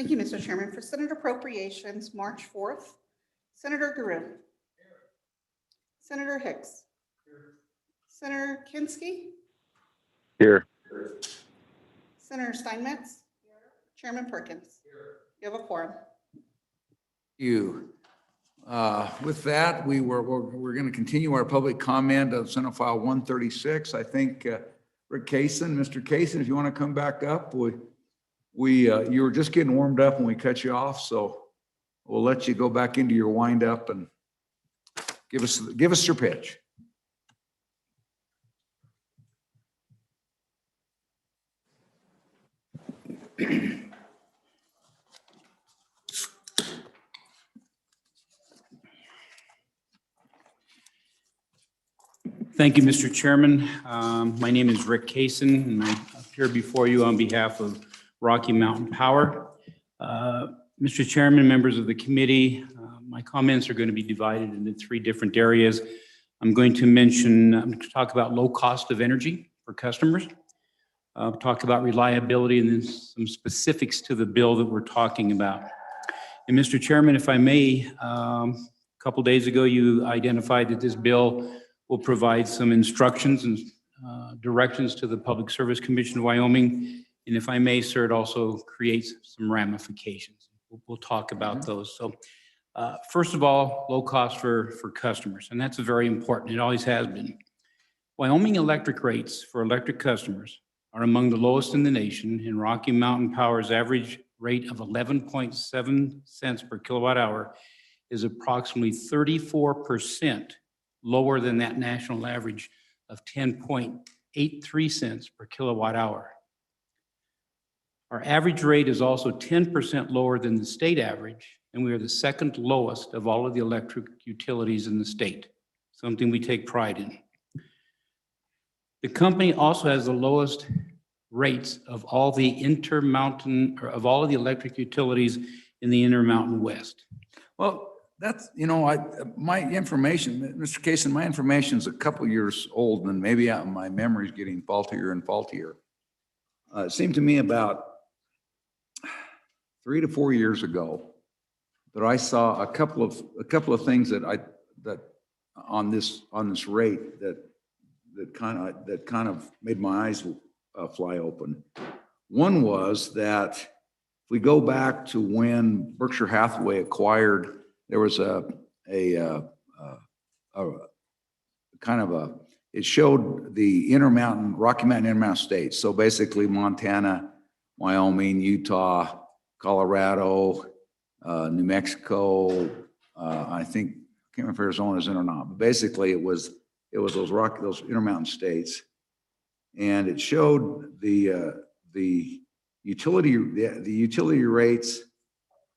Thank you, Mr. Chairman. For Senate Appropriations, March 4th, Senator Guerrero. Senator Hicks. Senator Kinski. Here. Senator Steinmetz. Chairman Perkins. You have a quorum. You. With that, we're going to continue our public comment of Senate File 136. I think Rick Kaysen, Mr. Kaysen, if you want to come back up, you were just getting warmed up when we cut you off, so we'll let you go back into your wind up and give us your pitch. Thank you, Mr. Chairman. My name is Rick Kaysen, and I appear before you on behalf of Rocky Mountain Power. Mr. Chairman, members of the committee, my comments are going to be divided into three different areas. I'm going to talk about low cost of energy for customers, talk about reliability, and then some specifics to the bill that we're talking about. And Mr. Chairman, if I may, a couple days ago, you identified that this bill will provide some instructions and directions to the Public Service Commission of Wyoming. And if I may, sir, it also creates some ramifications. We'll talk about those. So first of all, low cost for customers, and that's very important. It always has been. Wyoming electric rates for electric customers are among the lowest in the nation, and Rocky Mountain Power's average rate of 11.7 cents per kilowatt hour is approximately 34% lower than that national average of 10.83 cents per kilowatt hour. Our average rate is also 10% lower than the state average, and we are the second lowest of all of the electric utilities in the state, something we take pride in. The company also has the lowest rates of all the of the electric utilities in the Intermountain West. Well, that's, my information, Mr. Kaysen, my information is a couple years old, and maybe my memory is getting faultier and faultier. It seemed to me about 3 to 4 years ago that I saw a couple of things that on this rate that kind of made my eyes fly open. One was that if we go back to when Berkshire Hathaway acquired, there was it showed the Rocky Mountain Intermountain states. So basically Montana, Wyoming, Utah, Colorado, New Mexico, I can't remember if Arizona's in or not, but basically it was those Intermountain states. And it showed the utility rates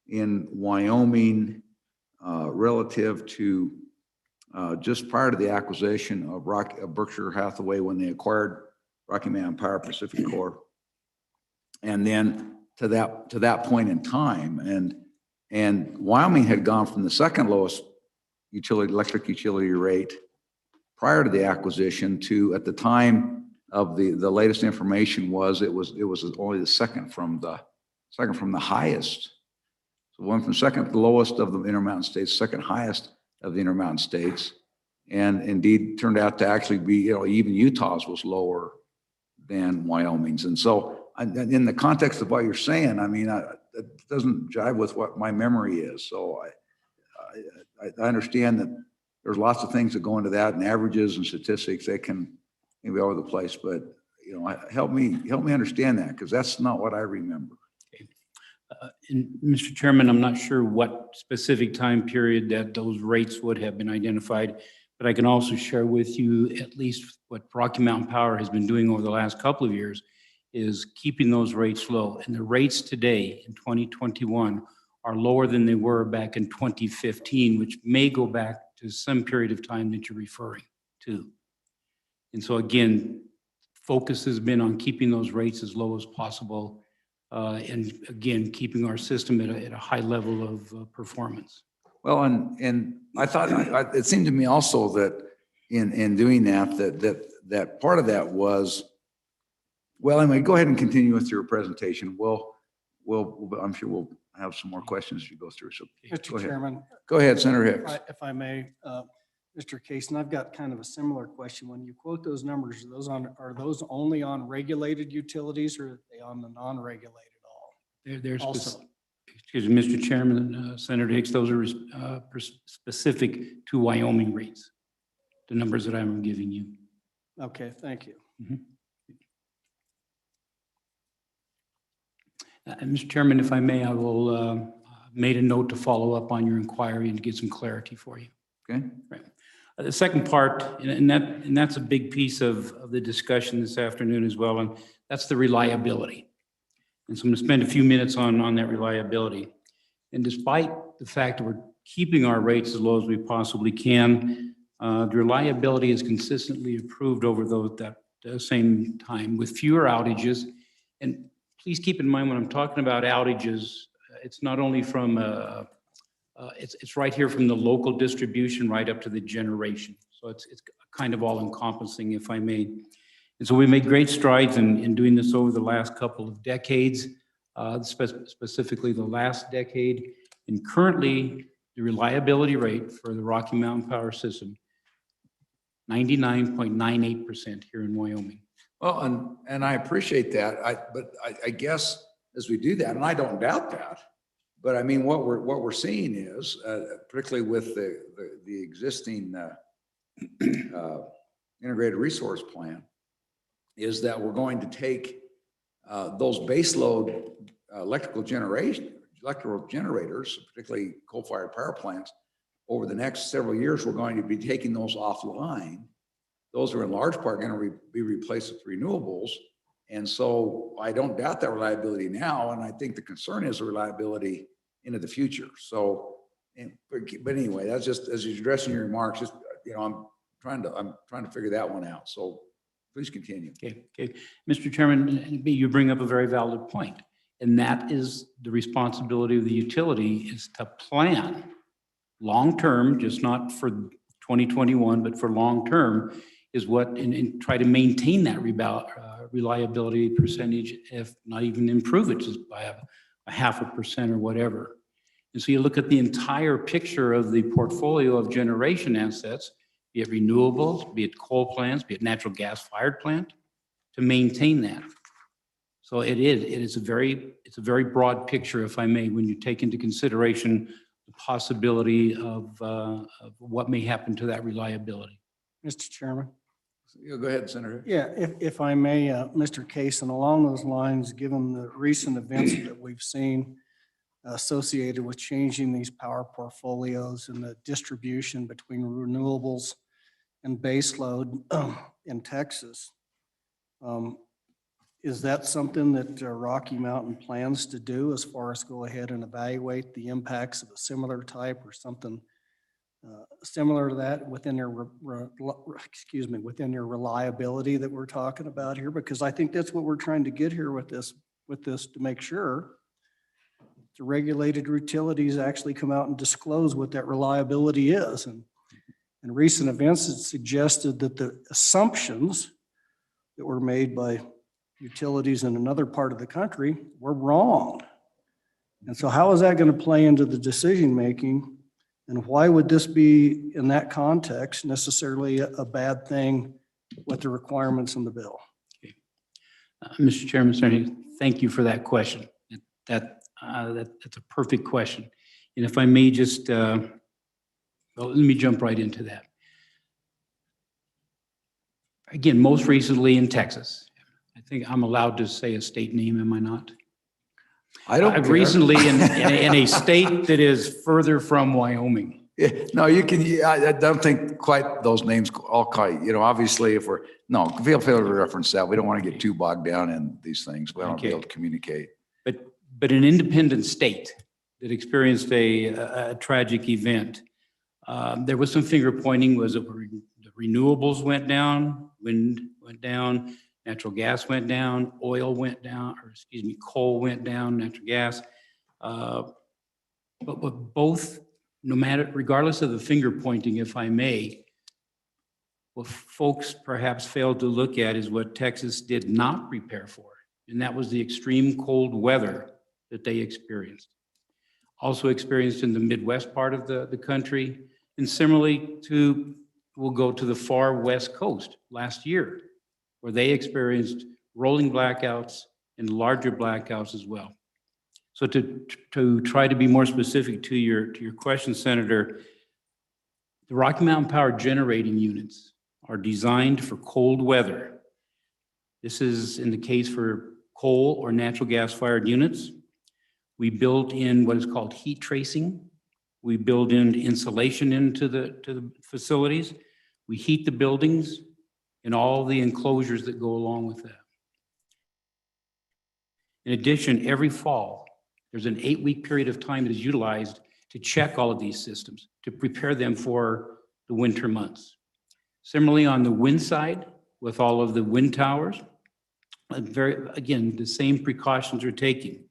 in Wyoming relative to just prior to the acquisition of Berkshire Hathaway when they acquired Rocky Mountain Power Pacific Corp. And then to that point in time, and Wyoming had gone from the second lowest electric utility rate prior to the acquisition to, at the time of the latest information, it was only the second from the highest. So went from second to the lowest of the Intermountain states, second highest of the Intermountain states, and indeed turned out to actually be, even Utah's was lower than Wyoming's. And so in the context of what you're saying, it doesn't jive with what my memory is. So I understand that there's lots of things that go into that, and averages and statistics, they can be all over the place, but help me understand that, because that's not what I remember. And Mr. Chairman, I'm not sure what specific time period that those rates would have been identified, but I can also share with you at least what Rocky Mountain Power has been doing over the last couple of years is keeping those rates low. And the rates today in 2021 are lower than they were back in 2015, which may go back to some period of time that you're referring to. And so again, focus has been on keeping those rates as low as possible. And again, keeping our system at a high level of performance. Well, and I thought it seemed to me also that in doing that part of that was, well, anyway, go ahead and continue with your presentation. I'm sure we'll have some more questions as you go through. So go Mr. ahead. Chairman, Go ahead, Senator Hicks. if I may, Mr. Kaysen, I've got kind of a similar question. When you quote those numbers, are those only on regulated utilities or are they on the non-regulated all? They're Also, excuse me, Mr. Chairman, Senator Hicks, those are specific to Wyoming rates, the numbers that I'm giving you. okay, thank you. And Mr. Chairman, if I may, I will made a note to follow up on your inquiry and to get some clarity for you. Okay. Right. The second part, and that's a big piece of the discussion this afternoon as well, and that's the reliability. And so I'm going to spend a few minutes on that reliability. And despite the fact that we're keeping our rates as low as we possibly can, the reliability is consistently improved over that same time with fewer outages. And please keep in mind when I'm talking about outages, it's not only from it's right here from the local distribution right up to the generation. So it's kind of all encompassing, if I may. And so we made great strides in doing this over the last couple of decades, specifically the last decade. And currently, the reliability rate for the Rocky Mountain Power System, 99.98% here in Wyoming. Well, and I appreciate that. But I guess as we do that, and I don't doubt that, but I mean, what we're seeing is, particularly with the existing integrated resource plan, is that we're going to take those baseload electrical generators, particularly coal-fired power plants, over the next several years, we're going to be taking those offline. Those are in large part going to be replaced with renewables. And so I don't doubt that reliability now. And I think the concern is the reliability into the future. So, but anyway, that's just, as you're addressing your remarks, just, I'm trying to figure that one out. So please continue. Okay. Mr. Chairman, you bring up a very valid point. And that is the responsibility of the utility, is to plan long-term, just not for 2021, but for long-term, is what, and try to maintain that reliability percentage, if not even improve it just by a 0.5% or whatever. And so you look at the entire picture of the portfolio of generation assets, be it renewables, be it coal plants, be it natural gas fired plant, to maintain that. So it is a very broad picture, if I may, when you take into consideration the possibility of what may happen to that reliability. Mr. Chairman. Go ahead, Senator. Yeah, if I may, Mr. Kaysen, along those lines, given the recent events that we've seen associated with changing these power portfolios and the distribution between renewables and baseload in Texas, is that something that Rocky Mountain plans to do as far as go ahead and evaluate the impacts of a similar type or something similar to that within their, within their reliability that we're talking about here? Because I think that's what we're trying to get here with this to make sure the regulated utilities actually come out and disclose what that reliability is. And in recent events, it suggested that the assumptions that were made by utilities in another part of the country were wrong. And so how is that going to play into the decision-making? And why would this be, in that context, necessarily a bad thing with the requirements in the bill? Okay. Mr. Chairman, thank you for that question. That's a perfect question. And if I may just, well, let me jump right into that. Again, most recently in Texas, I think I'm allowed to say a state name, am I not? I've recently in a state that is further from Wyoming. Yeah, no, you can. I don't think quite those names all quite. Obviously, if we're feel free to reference that. We don't want to get too bogged down in these things. We don't be able to communicate. But an independent state that experienced a tragic event, there was some finger pointing. Was it the renewables went down, wind went down, natural gas went down, oil went down, or excuse me, coal went down, natural gas. But both, regardless of the finger pointing, if I may, what folks perhaps failed to look at is what Texas did not prepare for. And that was the extreme cold weather that they experienced. Also experienced in the Midwest part of the country, and similarly we'll go to the far West Coast last year, where they experienced rolling blackouts and larger blackouts as well. So to try to be more specific to your question, Senator, the Rocky Mountain Power generating units are designed for cold weather. This is in the case for coal or natural gas fired units. We build in what is called heat tracing. We build in insulation into the facilities. We heat the buildings and all the enclosures that go along with that. In addition, every fall, there's an 8-week period of time that is utilized to check all of these systems, to prepare them for the winter months. Similarly, on the wind side, with all of the wind towers, again, the same precautions are taken.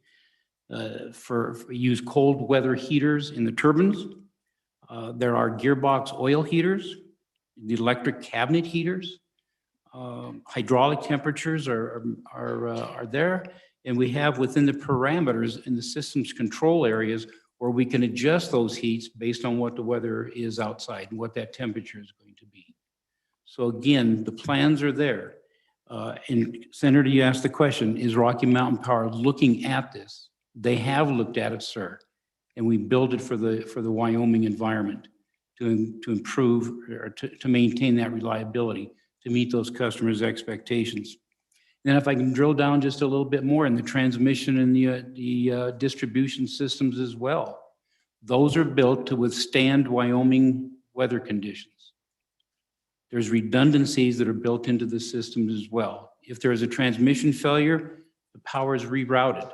Use cold weather heaters in the turbines. There are gearbox oil heaters, the electric cabinet heaters. Hydraulic temperatures are there, and we have within the parameters in the system's control areas where we can adjust those heats based on what the weather is outside and what that temperature is going to be. So again, the plans are there. And Senator, you asked the question, is Rocky Mountain Power looking at this? They have looked at it, sir, and we built it for the Wyoming environment to improve or to maintain that reliability, to meet those customers' expectations. Then if I can drill down just a little bit more in the transmission and the distribution systems as well, those are built to withstand Wyoming weather conditions. There's redundancies that are built into the systems as well. If there is a transmission failure, the power is rerouted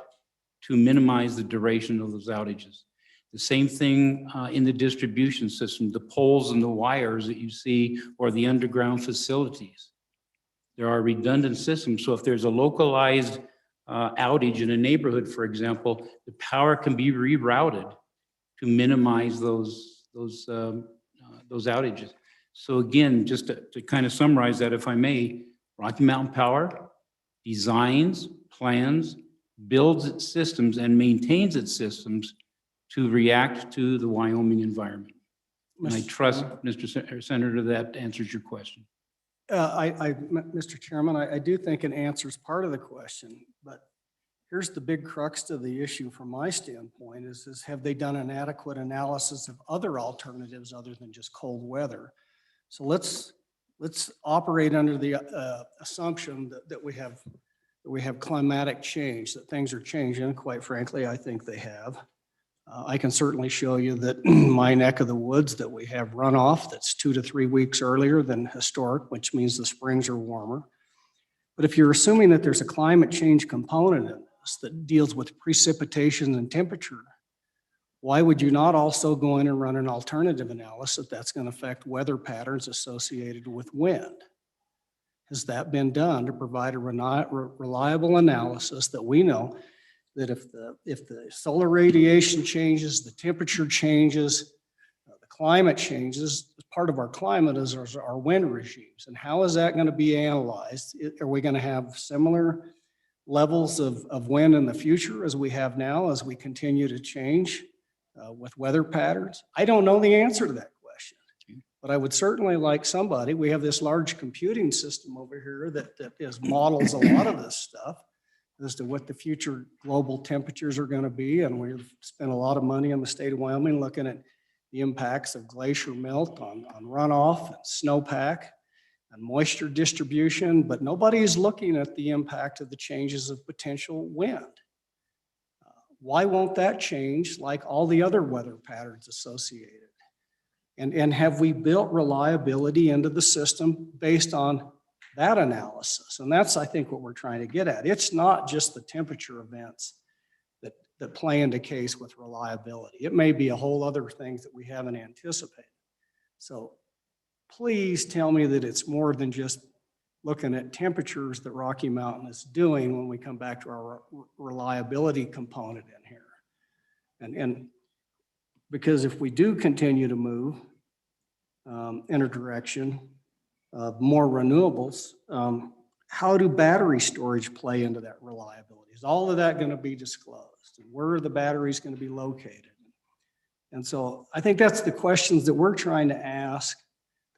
to minimize the duration of those outages. The same thing in the distribution system, the poles and the wires that you see, or the underground facilities. There are redundant systems, so if there's a localized outage in a neighborhood, for example, the power can be rerouted to minimize those outages. So again, just to kind of summarize that, if I may, Rocky Mountain Power designs, plans, builds its systems, and maintains its systems to react to the Wyoming environment. And I trust, Mr. Senator, that answers your question. Mr. Chairman, I do think it answers part of the question, but here's the big crux to the issue from my standpoint is have they done an adequate analysis of other alternatives other than just cold weather? So let's operate under the assumption that we have climatic change, that things are changing. Quite frankly, I think they have. I can certainly show you that in my neck of the woods that we have runoff that's 2 to 3 weeks earlier than historic, which means the springs are warmer. But if you're assuming that there's a climate change component in this that deals with precipitation and temperature, why would you not also go in and run an alternative analysis that's going to affect weather patterns associated with wind? Has that been done to provide a reliable analysis that we know that if the solar radiation changes, the temperature changes, the climate changes, part of our climate is our wind regimes. And how is that going to be analyzed? Are we going to have similar levels of wind in the future as we have now as we continue to change with weather patterns? I don't know the answer to that question, but I would certainly like somebody. We have this large computing system over here that models a lot of this stuff as to what the future global temperatures are going to be. And we've spent a lot of money in the state of Wyoming looking at the impacts of glacier melt on runoff and snowpack and moisture distribution, but nobody is looking at the impact of the changes of potential wind. Why won't that change like all the other weather patterns associated? And have we built reliability into the system based on that analysis? And that's, I think, what we're trying to get at. It's not just the temperature events that play into case with reliability. It may be a whole other things that we haven't anticipated. So please tell me that it's more than just looking at temperatures that Rocky Mountain is doing when we come back to our reliability component in here. And because if we do continue to move in a direction of more renewables, how do battery storage play into that reliability? Is all of that going to be disclosed? And where are the batteries going to be located? And so I think that's the questions that we're trying to ask,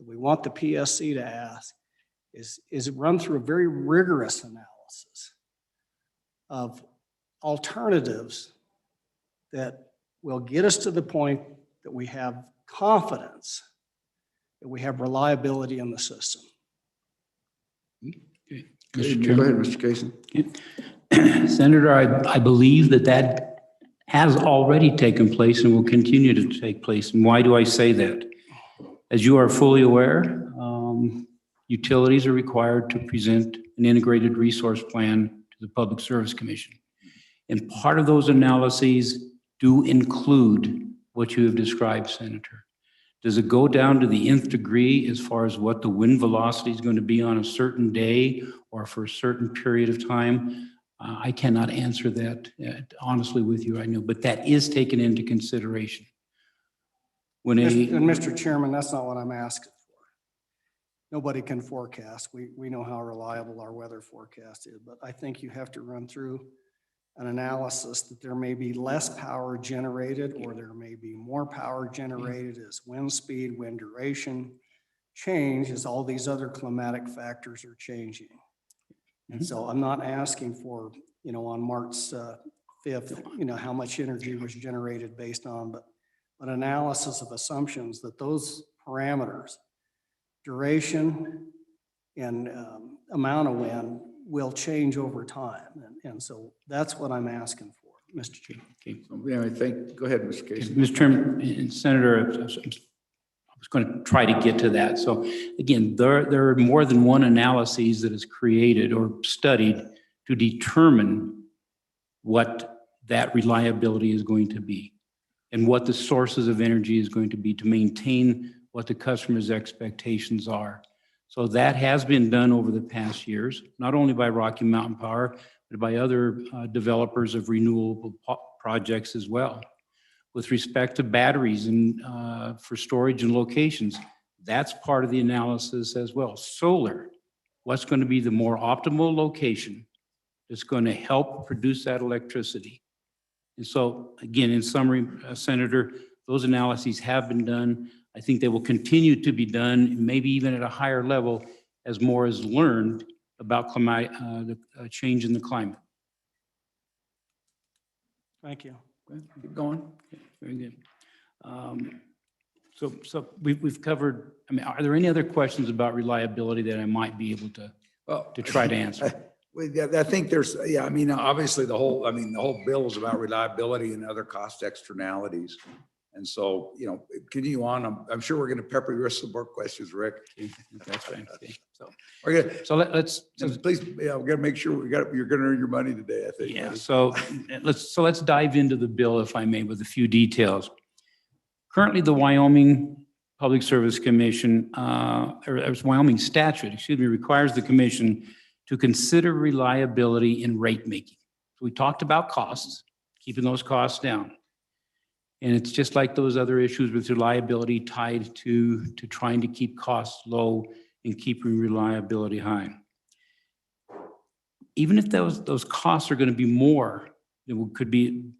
that we want the PSC to ask, is run through a very rigorous analysis of alternatives that will get us to the point that we have confidence, that we have reliability in the system. Okay. Go Mr. ahead, Chairman. Mr. Kaysen. Senator, I believe that has already taken place and will continue to take place. And why do I say that? As you are fully aware, utilities are required to present an integrated resource plan to the Public Service Commission. And part of those analyses do include what you have described, Senator. Does it go down to the nth degree as far as what the wind velocity is going to be on a certain day or for a certain period of time? I cannot answer that honestly with you right now, but that is taken into consideration. When And Mr. Chairman, that's not what I'm asking for. Nobody can forecast. We know how reliable our weather forecast is, but I think you have to run through an analysis that there may be less power generated or there may be more power generated as wind speed, wind duration change, as all these other climatic factors are changing. And so I'm not asking for, on March 5th, how much energy was generated based on, but an analysis of assumptions that those parameters, duration and amount of wind, will change over time. And so that's what I'm asking for, Mr. Chief. Okay. Go ahead, Mr. Kaysen. Mr. Chairman and Senator, I was going to try to get to that. So again, there are more than one analyses that is created or studied to determine what that reliability is going to be and what the sources of energy is going to be to maintain what the customer's expectations are. So that has been done over the past years, not only by Rocky Mountain Power, but by other developers of renewable projects as well. With respect to batteries and for storage and locations, that's part of the analysis as well. Solar, what's going to be the more optimal location that's going to help produce that electricity? And so again, in summary, Senator, those analyses have been done. I think they will continue to be done, maybe even at a higher level as more is learned about the change in the climate. Thank you. Keep going. Okay, very good. So we've covered, are there any other questions about reliability that I might be able to try to answer? I think there's, obviously the whole bill is about reliability and other cost externalities. And so, continue on. I'm sure we're going to pepper your some more questions, Rick. That's right. Okay. So We're gonna, so let's please, we're going to make sure you're going to earn your money today, I think. yeah. So let's dive into the bill, if I may, with a few details. Currently, the Wyoming Public Service Commission, or Wyoming statute, requires the commission to consider reliability in rate making. So we talked about costs, keeping those costs down. And it's just like those other issues with reliability tied to trying to keep costs low and keeping reliability high. Even if those costs are going to be more than could be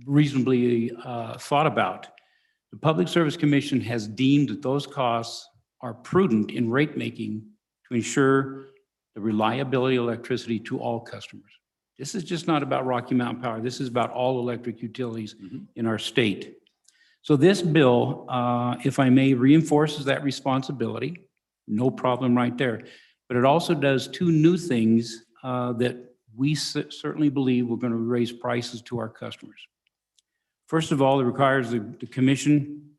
reasonably thought about, the Public Service Commission has deemed that those costs are prudent in rate making to ensure the reliability of electricity to all customers. This is just not about Rocky Mountain Power. This is about all electric utilities in our state. So this bill, if I may, reinforces that responsibility. No problem right there. But it also does two new things that we certainly believe we're going to raise prices to our customers. First of all, it requires the commission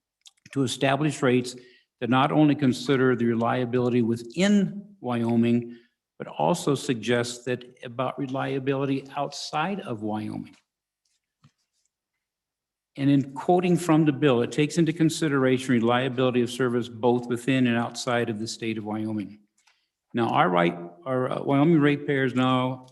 to establish rates that not only consider the reliability within Wyoming, but also suggests that about reliability outside of Wyoming. And in quoting from the bill, it takes into consideration reliability of service both within and outside of the state of Wyoming. Now, our Wyoming ratepayers now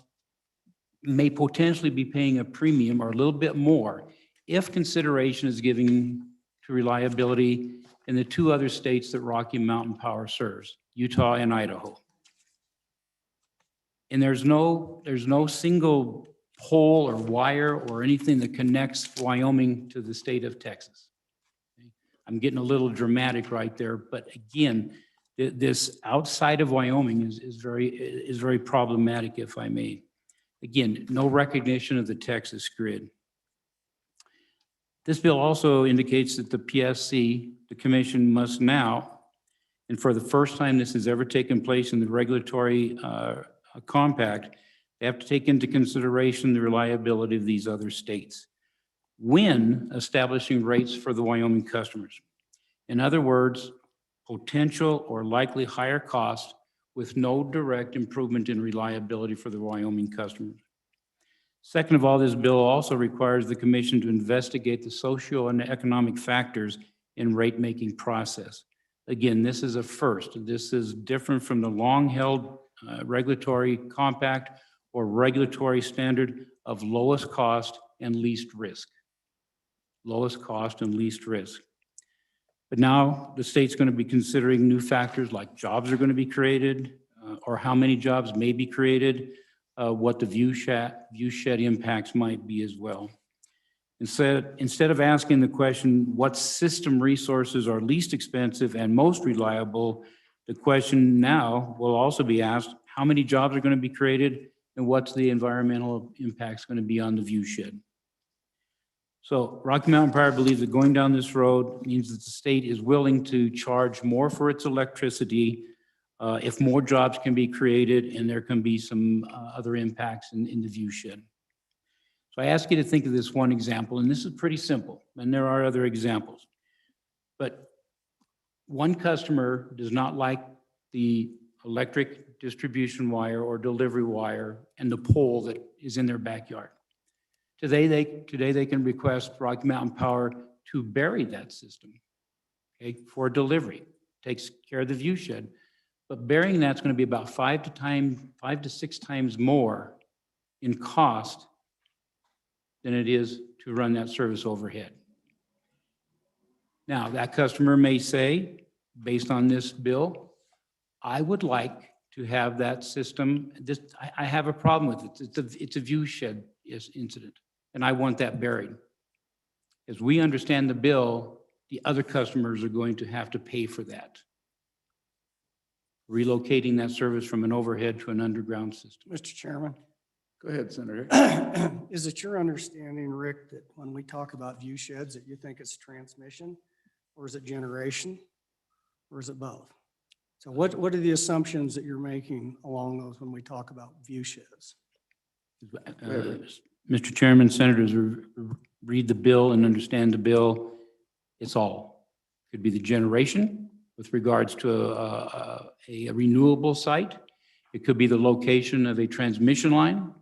may potentially be paying a premium or a little bit more if consideration is given to reliability in the two other states that Rocky Mountain Power serves, Utah and Idaho. And there's no single pole or wire or anything that connects Wyoming to the state of Texas. I'm getting a little dramatic right there, but again, this outside of Wyoming is very problematic, if I may. Again, no recognition of the Texas grid. This bill also indicates that the PSC, the commission, must now, and for the first time this has ever taken place in the regulatory compact, they have to take into consideration the reliability of these other states when establishing rates for the Wyoming customers. In other words, potential or likely higher cost with no direct improvement in reliability for the Wyoming customers. Second of all, this bill also requires the commission to investigate the socio and economic factors in rate-making process. Again, this is a first. This is different from the long-held regulatory compact or regulatory standard of lowest cost and least risk. Lowest cost and least risk. But now the state's going to be considering new factors like jobs are going to be created or how many jobs may be created, what the viewshed impacts might be as well. Instead of asking the question, what system resources are least expensive and most reliable, the question now will also be asked, how many jobs are going to be created and what's the environmental impacts going to be on the viewshed? So Rocky Mountain Power believes that going down this road means that the state is willing to charge more for its electricity if more jobs can be created and there can be some other impacts in the viewshed. So I ask you to think of this one example, and this is pretty simple, and there are other examples. But one customer does not like the electric distribution wire or delivery wire and the pole that is in their backyard. Today they can request Rocky Mountain Power to bury that system, okay, for delivery. Takes care of the viewshed. But burying that's going to be about 5 to 6 times more in cost than it is to run that service overhead. Now, that customer may say, based on this bill, I would like to have that system. I have a problem with it. It's a viewshed incident, and I want that buried. As we understand the bill, the other customers are going to have to pay for that, relocating that service from an overhead to an underground system. Mr. Chairman, Go ahead, Senator. is it your understanding, Rick, that when we talk about view sheds, that you think it's transmission, or is it generation, or is it both? So what are the assumptions that you're making along those when we talk about view sheds? Mr. Chairman, Senators, read the bill and understand the bill. It's all. Could be the generation with regards to a renewable site. It could be the location of a transmission line.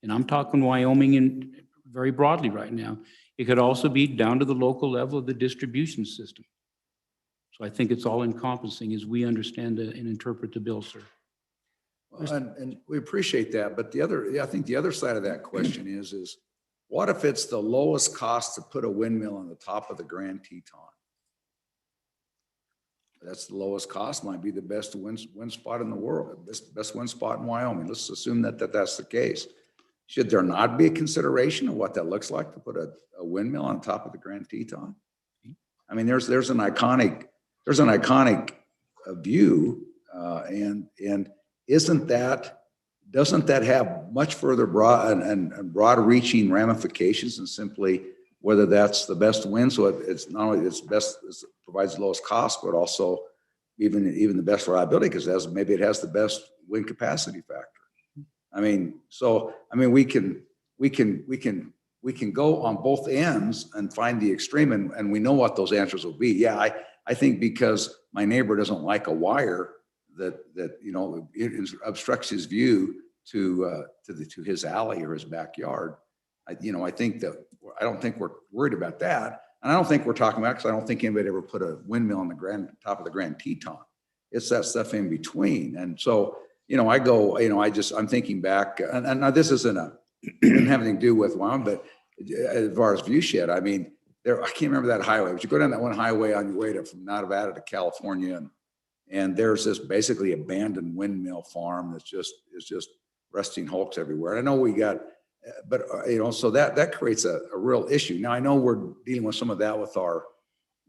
And I'm talking Wyoming and very broadly right now. It could also be down to the local level of the distribution system. So I think it's all encompassing as we understand and interpret the bill, sir. And we appreciate that, but I think the other side of that question is what if it's the lowest cost to put a windmill on the top of the Grand Teton? That's the lowest cost, might be the best wind spot in the world, best wind spot in Wyoming. Let's assume that that's the case. Should there not be a consideration of what that looks like to put a windmill on top of the Grand Teton? I mean, there's an iconic view, and doesn't that have much further broad and broad-reaching ramifications than simply whether that's the best wind? So it's not only it's best, it provides the lowest cost, but also even the best reliability, because maybe it has the best wind capacity factor. I mean, we can go on both ends and find the extreme, and we know what those answers will be. Yeah, I think because my neighbor doesn't like a wire that it obstructs his view to his alley or his backyard. I don't think we're worried about that, and I don't think we're talking about, because I don't think anybody ever put a windmill on the top of the Grand Teton. It's that stuff in between, and so I'm thinking back, and now this doesn't have anything to do with Wyoming, but as far as viewshed, I mean, I can't remember that highway, but you go down that one highway on your way from Nevada to California, and there's this basically abandoned windmill farm that's just resting hulks everywhere. And I know we got So that creates a real issue. Now, I know we're dealing with some of that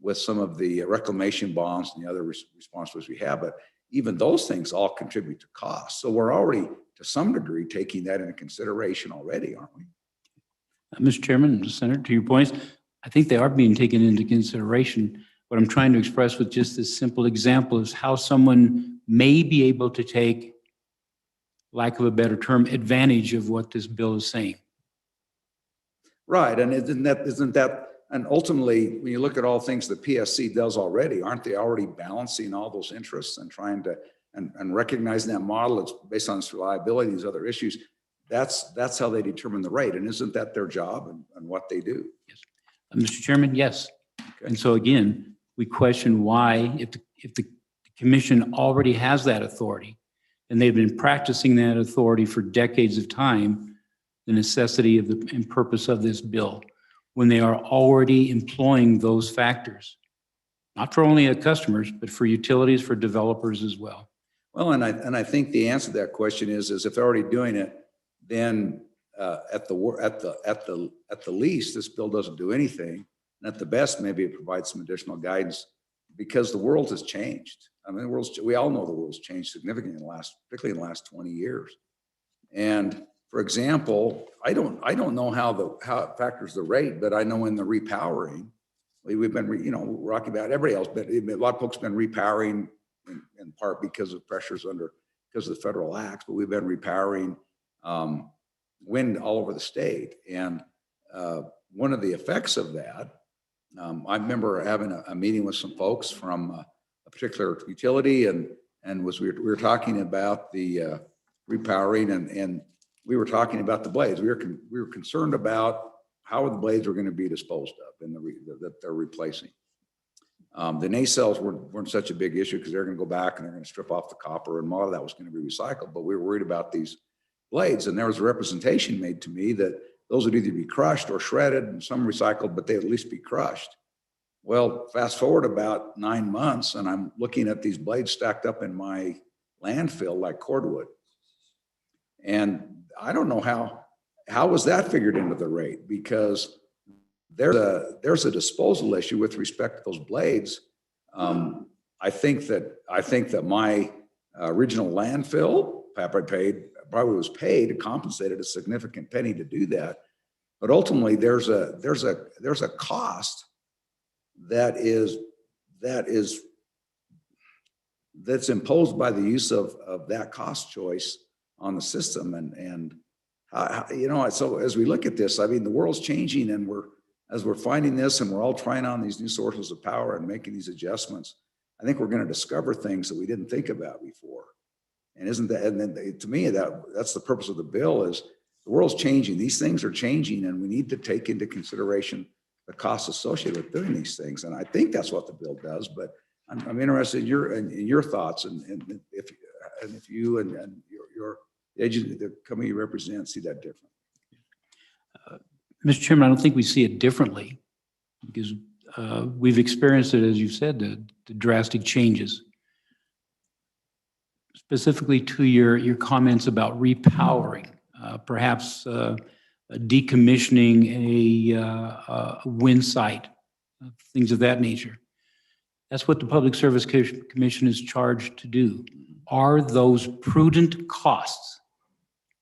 with some of the reclamation bonds and the other responsibilities we have, but even those things all contribute to cost. So we're already, to some degree, taking that into consideration already, aren't we? Mr. Chairman, Senator, to your points, I think they are being taken into consideration. What I'm trying to express with just this simple example is how someone may be able to take, lack of a better term, advantage of what this bill is saying. Right, and isn't that, and ultimately, when you look at all things the PSC does already, aren't they already balancing all those interests and trying to, and recognizing that model, it's based on its reliability, these other issues, that's how they determine the rate, and isn't that their job and what they do? Yes. Mr. Chairman, yes. Okay. And so again, we question why, if the commission already has that authority, and they've been practicing that authority for decades of time, the necessity of and purpose of this bill, when they are already employing those factors, not for only the customers, but for utilities, for developers as well. Well, and I think the answer to that question is if they're already doing it, then at the least, this bill doesn't do anything, and at the best, maybe it provides some additional guidance, because the world has changed. I mean, we all know the world's changed significantly particularly in the last 20 years. And for example, I don't know how it factors the rate, but I know in the repowering, we've been, Rocky Mountain, everybody else, but a lot of folks have been repowering in part because of pressures because of the federal acts, but we've been repowering wind all over the state. And one of the effects of that, I remember having a meeting with some folks from a particular utility, and we were talking about the repowering, and we were talking about the blades. We were concerned about how the blades were going to be disposed of that they're replacing. The nacelles weren't such a big issue because they're going to go back and they're going to strip off the copper, and a lot of that was going to be recycled. But we were worried about these blades, and there was a representation made to me that those would either be crushed or shredded, and some recycled, but they'd at least be crushed. Well, fast forward about 9 months, and I'm looking at these blades stacked up in my landfill like cordwood. And I don't know how was that figured into the rate, because there's a disposal issue with respect to those blades. I think that my original landfill probably was paid to compensate a significant penny to do that, but ultimately there's a cost that's imposed by the use of that cost choice on the system. And so as we look at this, I mean, the world's changing, and as we're finding this, and we're all trying on these new sources of power and making these adjustments, I think we're going to discover things that we didn't think about before. And then to me, that's the purpose of the bill, is the world's changing. These things are changing, and we need to take into consideration the costs associated with doing these things. And I think that's what the bill does, but I'm interested in your thoughts, and if you and your agent, the company you represent, see that differently. Mr. Chairman, I don't think we see it differently, because we've experienced it, as you said, the drastic changes. Specifically to your comments about repowering, perhaps decommissioning a wind site, things of that nature. That's what the Public Service Commission is charged to do. Are those prudent costs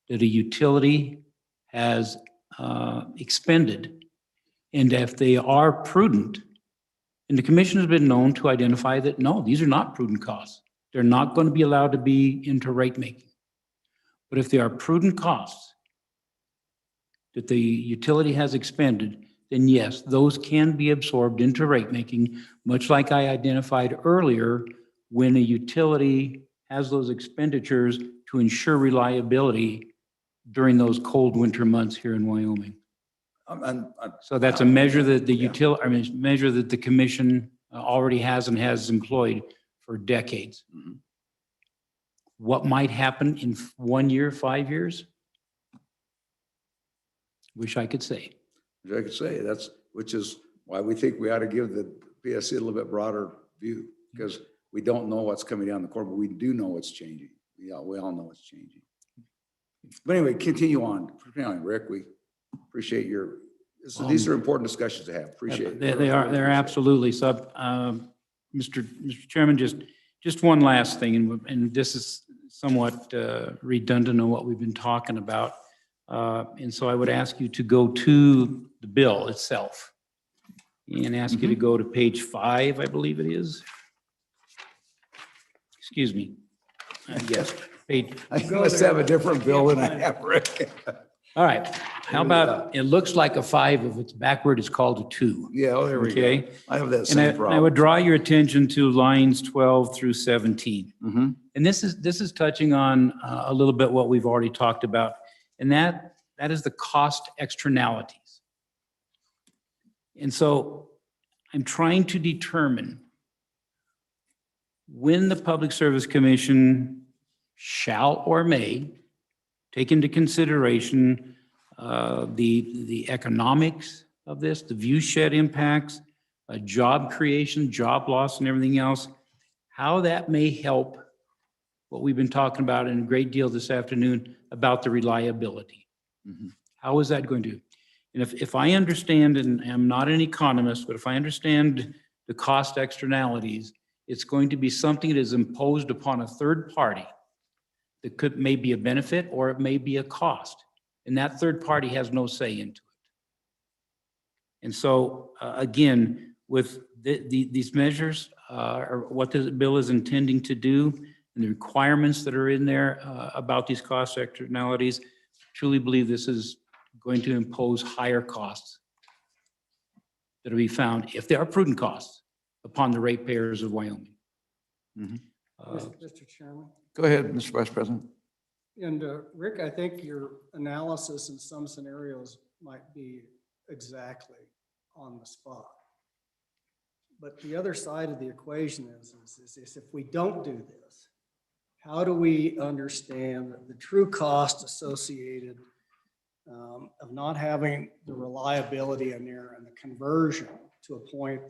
that a utility has expended? And if they are prudent, and the commission has been known to identify that, no, these are not prudent costs. They're not going to be allowed to be into rate making. But if they are prudent costs that the utility has expended, then yes, those can be absorbed into rate making, much like I identified earlier, when a utility has those expenditures to ensure reliability during those cold winter months here in Wyoming. So that's a measure that the measure that the commission already has and has employed for decades. Mm-hmm. What might happen in 1 year, 5 years? Wish I could say. Wish I could say. Which is why we think we ought to give the PSC a little bit broader view, because we don't know what's coming down the corner, but we do know it's changing. We all know it's changing. But anyway, continue on. Rick, we appreciate these are important discussions to have. Appreciate it. They're absolutely. So, Mr. Chairman, just one last thing, and this is somewhat redundant on what we've been talking about. And so I would ask you to go to the bill itself and ask you to go to page 5, I believe it is. Excuse me. Yes, page. I must have a different bill than I have, Rick. All right. How about, it looks like a 5. If it's backward, it's called a 2. Yeah, oh, there we go. Okay. I have that And same I problem. would draw your attention to lines 12 through 17. Mhm. And this is touching on a little bit what we've already talked about, and that is the cost externalities. And so I'm trying to determine when the Public Service Commission shall or may take into consideration the economics of this, the viewshed impacts, job creation, job loss, and everything else, how that may help what we've been talking about in a great deal this afternoon about the reliability. Mhm. How is that going to? And if I understand, and I'm not an economist, but if I understand the cost externalities, it's going to be something that is imposed upon a third party that may be a benefit or it may be a cost. And that third party has no say into it. And so, again, with these measures, or what the bill is intending to do, and the requirements that are in there about these cost externalities, truly believe this is going to impose higher costs that will be found, if there are prudent costs, upon the ratepayers of Wyoming. Mhm. Mr. Chairman. Go ahead, Mr. Vice President. And Rick, I think your analysis in some scenarios might be exactly on the spot. But the other side of the equation is if we don't do this, how do we understand the true cost associated of not having the reliability in there and the conversion to a point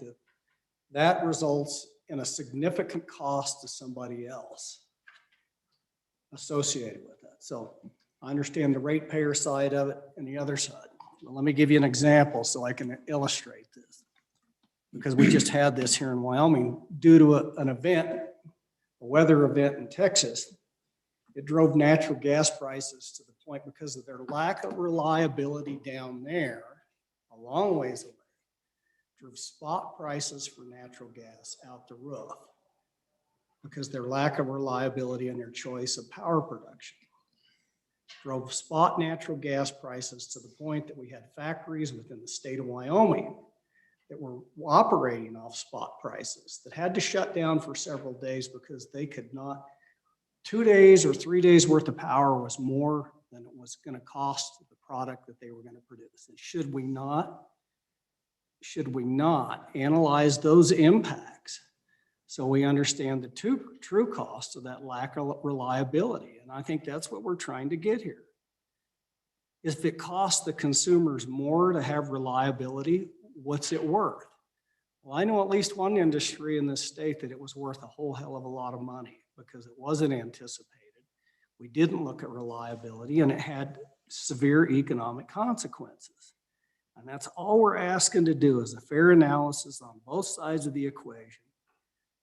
that results in a significant cost to somebody else associated with that. So I understand the ratepayer side of it and the other side. Well, let me give you an example so I can illustrate this. Because we just had this here in Wyoming due to an event, a weather event in Texas. It drove natural gas prices to the point, because of their lack of reliability down there, a long ways away, drove spot prices for natural gas out the roof because their lack of reliability and their choice of power production drove spot natural gas prices to the point that we had factories within the state of Wyoming that were operating off spot prices that had to shut down for several days because they could not. 2 days or 3 days worth of power was more than it was going to cost the product that they were going to produce. And should we not analyze those impacts so we understand the true cost of that lack of reliability? And I think that's what we're trying to get here. If it costs the consumers more to have reliability, what's it worth? Well, I know at least one industry in this state that it was worth a whole hell of a lot of money because it wasn't anticipated. We didn't look at reliability and it had severe economic consequences. And that's all we're asking to do is a fair analysis on both sides of the equation.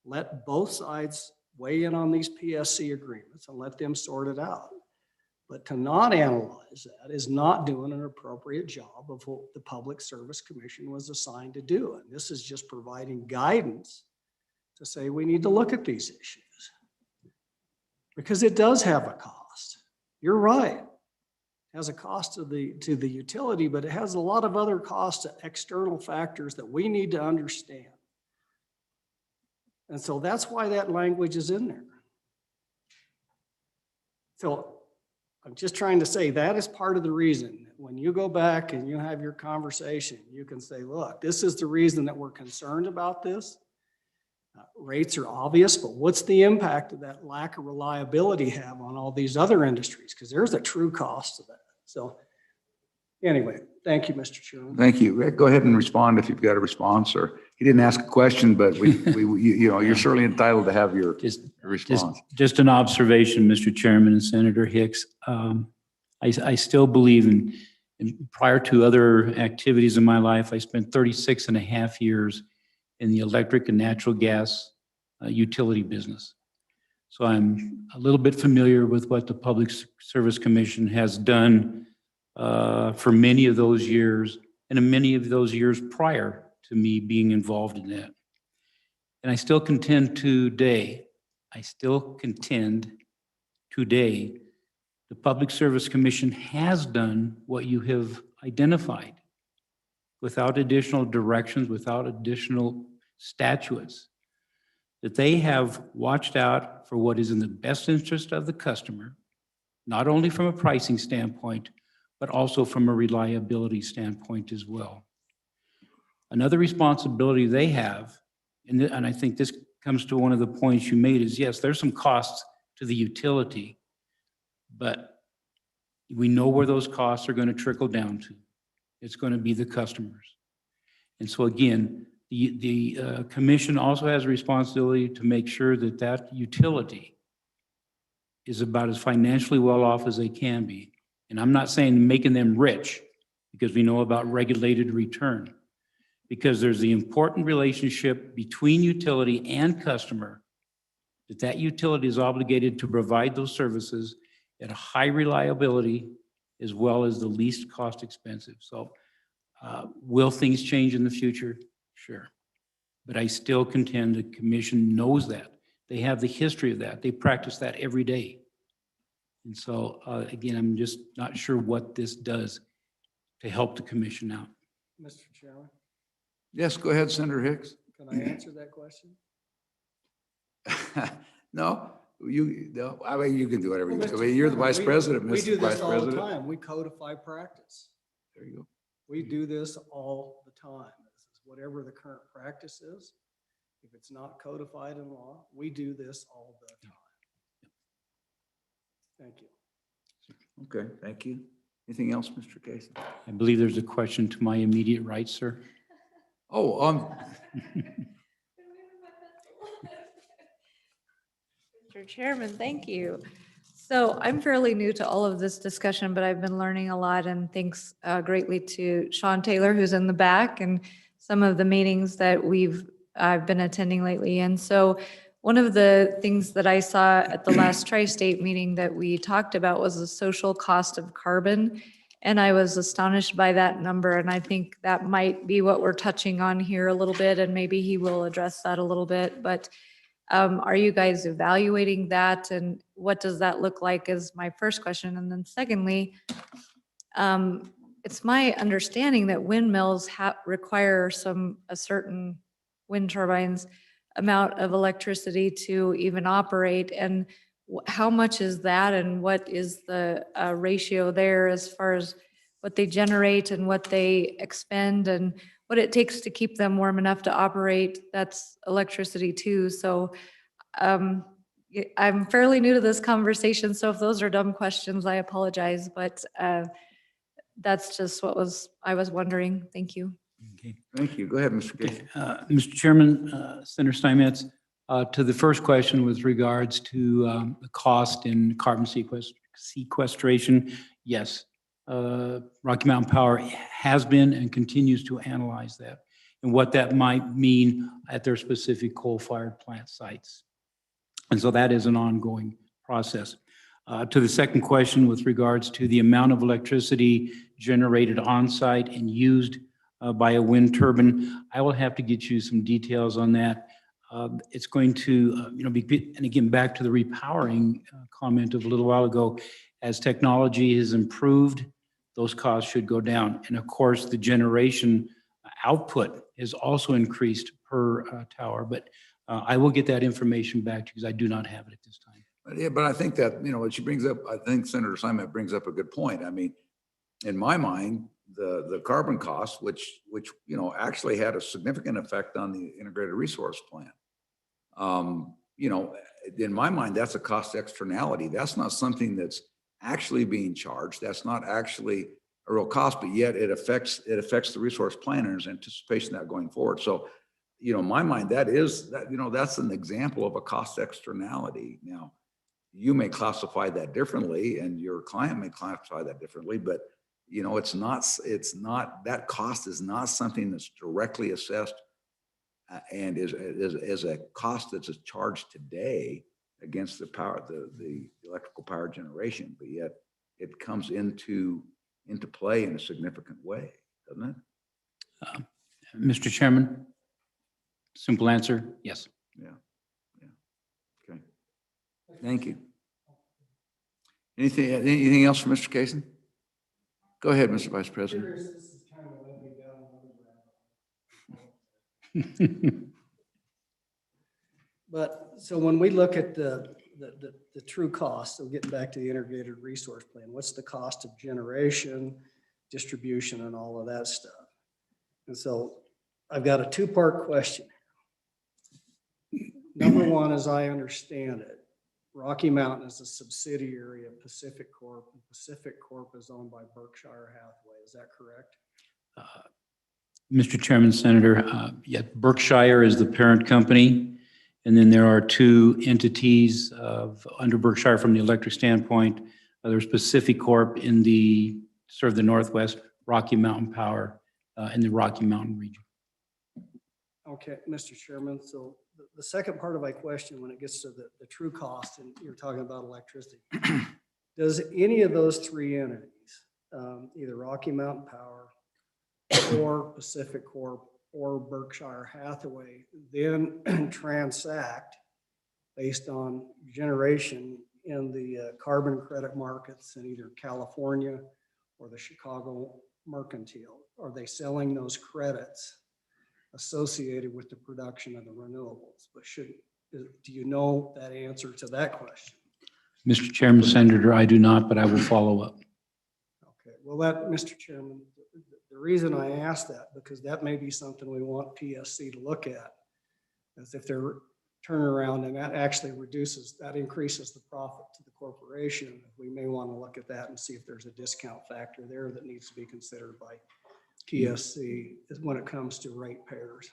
Let both sides weigh in on these PSC agreements and let them sort it out. But to not analyze that is not doing an appropriate job of what the Public Service Commission was assigned to do. And this is just providing guidance to say we need to look at these issues. Because it does have a cost. You're right. It has a cost to the utility, but it has a lot of other costs, external factors that we need to understand. And so that's why that language is in there. So I'm just trying to say that is part of the reason that when you go back and you have your conversation, you can say, look, this is the reason that we're concerned about this. Rates are obvious, but what's the impact of that lack of reliability have on all these other industries? Because there's a true cost to that. So anyway, thank you, Mr. Chairman. Thank you. Rick, go ahead and respond if you've got a response, or he didn't ask a question, but you're certainly entitled to have your response. Just an observation, Mr. Chairman and Senator Hicks. I still believe in prior to other activities in my life, I spent 36 and a half years in the electric and natural gas utility business. So I'm a little bit familiar with what the Public Service Commission has done for many of those years and many of those years prior to me being involved in that. And I still contend today, the Public Service Commission has done what you have identified without additional directions, without additional statutes, that they have watched out for what is in the best interest of the customer, not only from a pricing standpoint, but also from a reliability standpoint as well. Another responsibility they have, and I think this comes to one of the points you made, is yes, there's some costs to the utility, but we know where those costs are going to trickle down to. It's going to be the customers. And so again, the commission also has a responsibility to make sure that that utility is about as financially well off as they can be. And I'm not saying making them rich, because we know about regulated return, because there's the important relationship between utility and customer, that utility is obligated to provide those services at a high reliability as well as the least cost expensive. So will things change in the future? Sure. But I still contend the commission knows that. They have the history of that. They practice that every day. And so again, I'm just not sure what this does to help the commission out. Mr. Chairman, Yes, go ahead, Senator Hicks. can I answer that question? No, I mean, you can do whatever you Well, want. I Mr. mean, you're the Chairman, vice president, We do Mr. Vice this all the President. time. We codify practice. There you go. We do this all the time. This is whatever the current practice is. If it's not codified in law, we do this all the time. Thank you. Okay, thank you. Anything else, Mr. Casey? I believe there's a question to my immediate right, sir. Oh, Mr. Chairman, thank you. So I'm fairly new to all of this discussion, but I've been learning a lot, and thanks greatly to Sean Taylor, who's in the back, and some of the meetings that I've been attending lately. And so one of the things that I saw at the last tri-state meeting that we talked about was the social cost of carbon. And I was astonished by that number. And I think that might be what we're touching on here a little bit, and maybe he will address that a little bit. But are you guys evaluating that, and what does that look like is my first question. And then secondly, it's my understanding that windmills require a certain wind turbines amount of electricity to even operate. And how much is that, and what is the ratio there as far as what they generate and what they expend and what it takes to keep them warm enough to operate? That's electricity too. So I'm fairly new to this conversation, so if those are dumb questions, I apologize, but that's just what I was wondering. Thank you. Okay. thank you. Go ahead, Mr. Casey. Mr. Chairman, Senator Steinmetz, to the first question with regards to the cost in carbon sequestration, yes. Rocky Mountain Power has been and continues to analyze that and what that might mean at their specific coal-fired plant sites. And so that is an ongoing process. To the second question with regards to the amount of electricity generated on-site and used by a wind turbine, I will have to get you some details on that. It's going to, and again, back to the repowering comment of a little while ago, as technology has improved, those costs should go down. And of course, the generation output has also increased per tower, but I will get that information back to you because I do not have it at this time. Yeah, but I think that, what she brings up, I think Senator Steinmetz brings up a good point. I mean, in my mind, the carbon cost, which actually had a significant effect on the integrated resource plan. In my mind, that's a cost externality. That's not something that's actually being charged. That's not actually a real cost, but yet it affects the resource planners' anticipation of that going forward. So, in my mind, that's an example of a cost externality. Now, you may classify that differently and your client may classify that differently, but you know, it's not, that cost is not something that's directly assessed and is a cost that's charged today against the power, the electrical power generation, but yet it comes into play in a significant way, doesn't it? Mr. Chairman, simple answer, yes. Yeah. Okay. Thank you. Anything else for Mr. Kaysen? Go ahead, Mr. Vice President. But so when we look at the true cost, so getting back to the integrated resource plan, what's the cost of generation, distribution, and all of that stuff? And so I've got a two-part question. Number one, as I understand it, Rocky Mountain is a subsidiary of Pacific Corp, and Pacific Corp is owned by Berkshire Hathaway. Is that correct? Mr. Chairman, Senator, yeah, Berkshire is the parent company. And then there are two entities under Berkshire from the electric standpoint. There's Pacific Corp in the sort of the Northwest, Rocky Mountain Power in the Rocky Mountain region. Okay, Mr. Chairman. So the second part of my question, when it gets to the true cost, and you're talking about electricity, does any of those three entities, either Rocky Mountain Power or Pacific Corp or Berkshire Hathaway, then transact based on generation in the carbon credit markets in either California or the Chicago Mercantile? Are they selling those credits associated with the production of the renewables? But do you know that answer to that question? Mr. Chairman, Senator, I do not, but I will follow up. Okay, well, Mr. Chairman, the reason I asked that, because that may be something we want PSC to look at, is if they're turning around and that actually increases the profit to the corporation, we may want to look at that and see if there's a discount factor there that needs to be considered by PSC when it comes to ratepayers.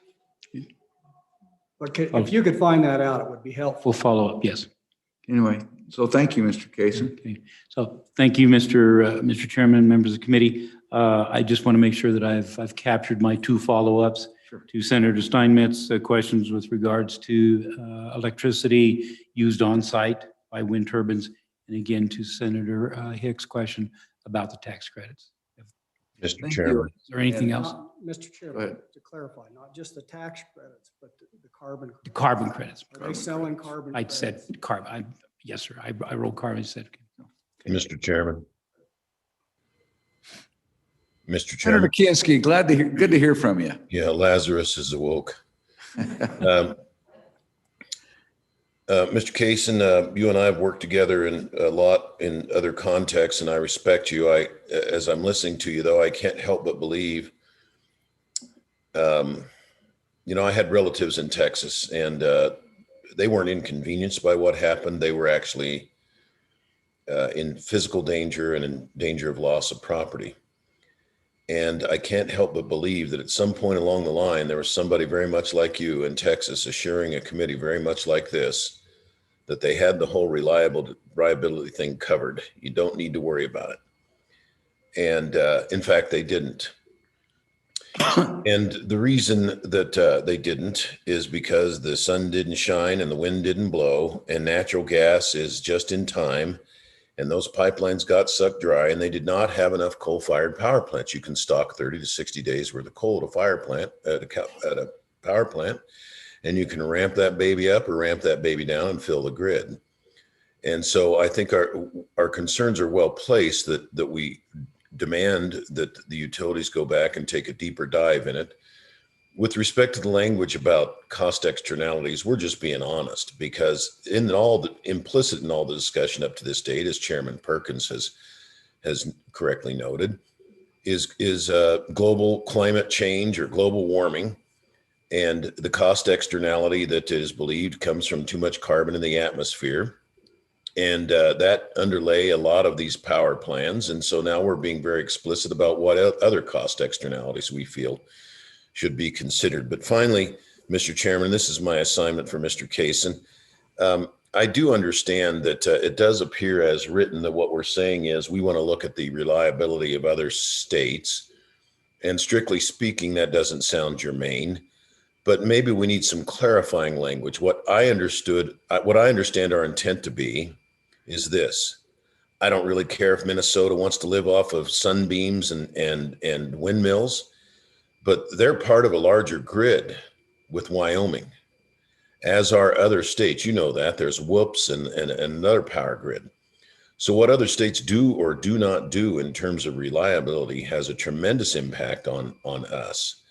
But if you could find that out, it would be helpful. We'll follow up, yes. Anyway, so thank you, Mr. Kaysen. Okay. So thank you, Mr. Chairman, members of the committee. I just want to make sure that I've captured my two follow-ups. Sure. To Senator Steinmetz, questions with regards to electricity used on site by wind turbines. And again, to Senator Hicks' question about the tax credits. Mr. Thank Chairman, Is there anything else? Mr. Chairman, to clarify, not just the tax credits, but the carbon. The carbon credits. Are they selling carbon I credits? said carbon. Yes, sir. I wrote carbon. I said. Mr. Chairman. Mr. Senator Chairman, Kinsky, good to hear from you. yeah, Lazarus is awoke. Mr. Kaysen, you and I have worked together a lot in other contexts, and I respect you. As I'm listening to you, though, I can't help but believe, I had relatives in Texas, and they weren't inconvenienced by what happened. They were actually in physical danger and in danger of loss of property. And I can't help but believe that at some point along the line, there was somebody very much like you in Texas assuring a committee very much like this, that they had the whole reliability thing covered. You don't need to worry about it. And in fact, they didn't. And the reason that they didn't is because the sun didn't shine and the wind didn't blow, and natural gas is just in time. And those pipelines got sucked dry, and they did not have enough coal-fired power plants. You can stock 30 to 60 days worth of coal at a power plant, and you can ramp that baby up or ramp that baby down and fill the grid. And so I think our concerns are well placed that we demand that the utilities go back and take a deeper dive in it. With respect to the language about cost externalities, we're just being honest, because implicit in all the discussion up to this date, as Chairman Perkins has correctly noted, is global climate change or global warming, and the cost externality that is believed comes from too much carbon in the atmosphere. And that underlay a lot of these power plans. And so now we're being very explicit about what other cost externalities we feel should be considered. But finally, Mr. Chairman, this is my assignment for Mr. Kaysen. I do understand that it does appear as written that what we're saying is we want to look at the reliability of other states. And strictly speaking, that doesn't sound germane, but maybe we need some clarifying language. What I understand our intent to be is this. I don't really care if Minnesota wants to live off of sunbeams and windmills, but they're part of a larger grid with Wyoming, as are other states. You know that there's whoops and another power grid. So what other states do or do not do in terms of reliability has a tremendous impact on us.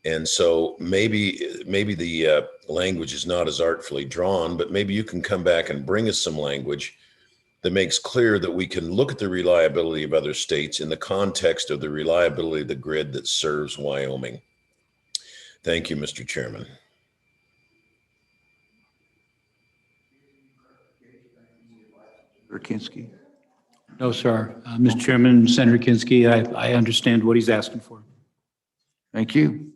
And so maybe the language is not as artfully drawn, but maybe you can come back and bring us some language that makes clear that we can look at the reliability of other states in the context of the reliability of the grid that serves Wyoming. Thank you, Mr. Chairman. Kinski. No, sir. Mr. Chairman, Senator Kinski, I understand what he's asking for. Thank you.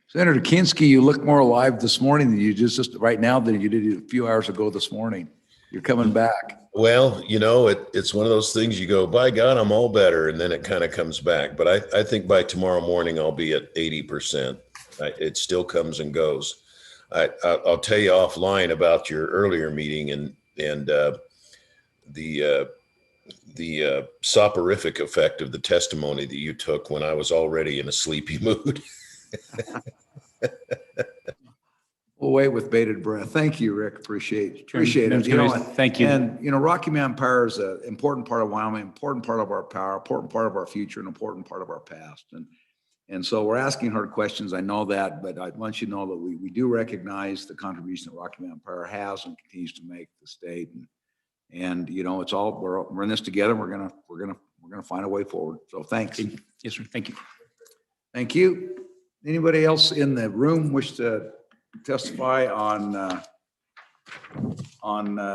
Senator Kinski, you look more alive this morning than you just right now than you did a few hours ago this morning. You're coming back. Well, you know, it's one of those things you go, by God, I'm all better. And then it kind of comes back. But I think by tomorrow morning, I'll be at 80%. It still comes and goes. I'll tell you offline about your earlier meeting and the soporific effect of the testimony that you took when I was already in a sleepy mood. We'll wait with bated breath. Thank you, Rick. Appreciate it. You know, thank you. And you know, Rocky Mountain Power is an important part of Wyoming, important part of our power, important part of our future, and important part of our past. And so we're asking hard questions. I know that, but I want you to know that we do recognize the contribution that Rocky Mountain Power has and continues to make the state. And you know, it's all we're in this together. We're gonna find a way forward. So thanks. Yes, sir. Thank you. Thank you. Anybody else in the room wish to testify on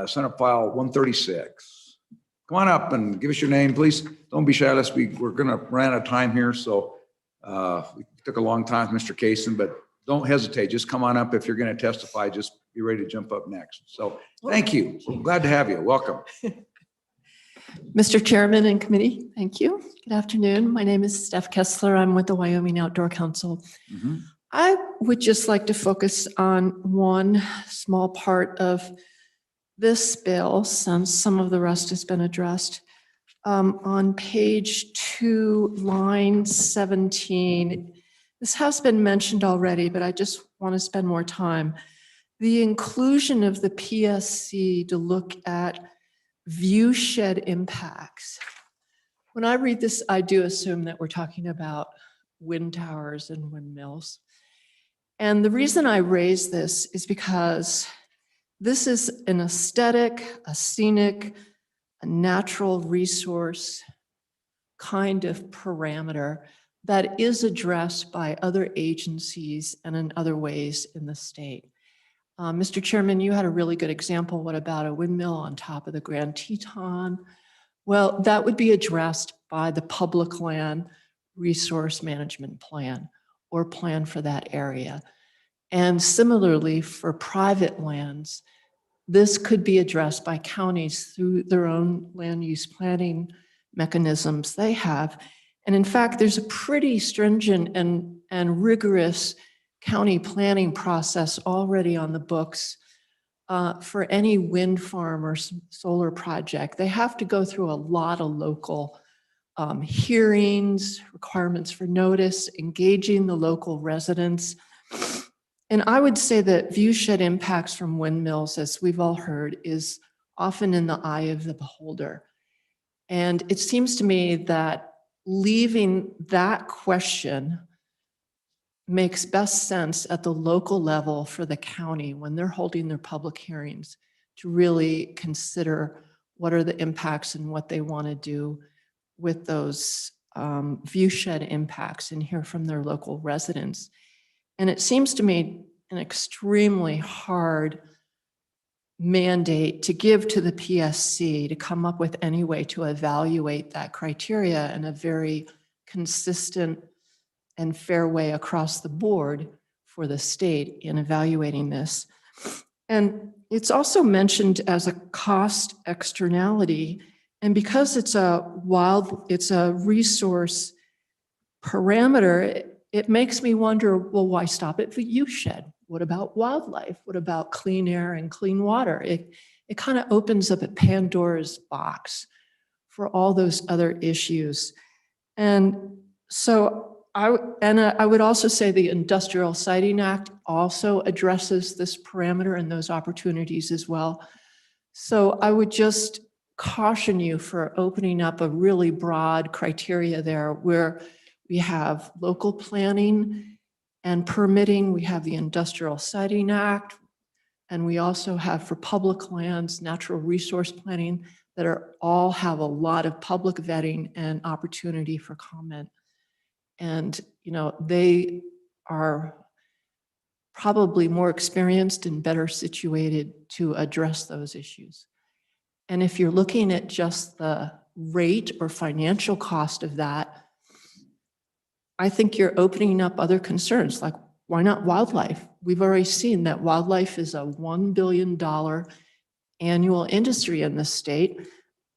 Senate File 136? Come on up and give us your name, please. Don't be shy. We're gonna run out of time here. So we took a long time, Mr. Kaysen, but don't hesitate. Just come on up if you're going to testify. Just be ready to jump up next. So thank you. We're glad to have you. Welcome. Mr. Chairman and committee, thank you. Good afternoon. My name is Steph Kessler. I'm with the Wyoming Outdoor Council. Mm-hmm. I would just like to focus on one small part of this bill, since some of the rest has been addressed. On page 2, line 17, this has been mentioned already, but I just want to spend more time. The inclusion of the PSC to look at viewshed impacts. When I read this, I do assume that we're talking about wind towers and windmills. And the reason I raise this is because this is an aesthetic, a scenic, a natural resource kind of parameter that is addressed by other agencies and in other ways in the state. Mr. Chairman, you had a really good example. What about a windmill on top of the Grand Teton? Well, that would be addressed by the public land resource management plan or plan for that area. And similarly for private lands, this could be addressed by counties through their own land use planning mechanisms they have. And in fact, there's a pretty stringent and rigorous county planning process already on the books for any wind farm or solar project. They have to go through a lot of local hearings, requirements for notice, engaging the local residents. And I would say that viewshed impacts from windmills, as we've all heard, is often in the eye of the beholder. And it seems to me that leaving that question makes best sense at the local level for the county when they're holding their public hearings to really consider what are the impacts and what they want to do with those viewshed impacts and hear from their local residents. And it seems to me an extremely hard mandate to give to the PSC to come up with any way to evaluate that criteria in a very consistent and fair way across the board for the state in evaluating this. And it's also mentioned as a cost externality. And because it's a resource parameter, it makes me wonder, well, why stop at the use shed? What about wildlife? What about clean air and clean water? It kind of opens up a Pandora's box for all those other issues. And so I would also say the Industrial Siting Act also addresses this parameter and those opportunities as well. So I would just caution you for opening up a really broad criteria there where we have local planning and permitting, we have the Industrial Siting Act, and we also have for public lands, natural resource planning that all have a lot of public vetting and opportunity for comment. And, you know, they are probably more experienced and better situated to address those issues. And if you're looking at just the rate or financial cost of that, I think you're opening up other concerns, like why not wildlife? We've already seen that wildlife is a $1 billion annual industry in this state.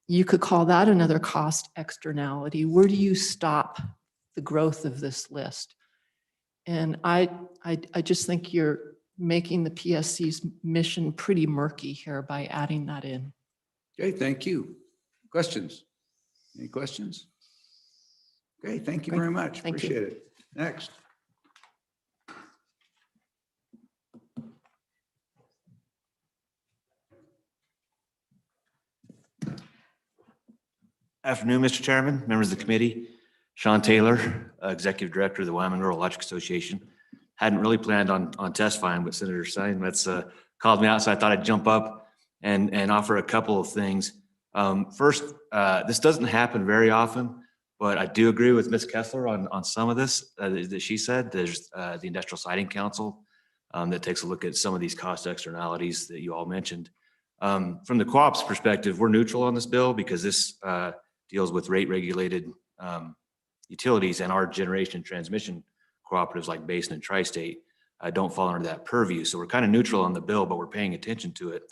You could call that another cost externality. Where do you stop the growth of this list? And I just think you're making the PSC's mission pretty murky here by adding that in. Okay, thank you. Questions? Any questions? Okay, thank you Great. very much. Thank you. Appreciate it. Next. Afternoon, Mr. Chairman, members of the committee. Sean Taylor, Executive Director of the Wyoming Rural Electric Association. Hadn't really planned on testifying, but Senator Steinmetz called me out, so I thought I'd jump up and offer a couple of things. First, this doesn't happen very often, but I do agree with Ms. Kessler on some of this that she said. There's the Industrial Siting Council that takes a look at some of these cost externalities that you all mentioned. From the co-op's perspective, we're neutral on this bill because this deals with rate regulated utilities, and our generation and transmission cooperatives like Basin and Tri-State don't fall under that purview. So we're kind of neutral on the bill, but we're paying attention to it.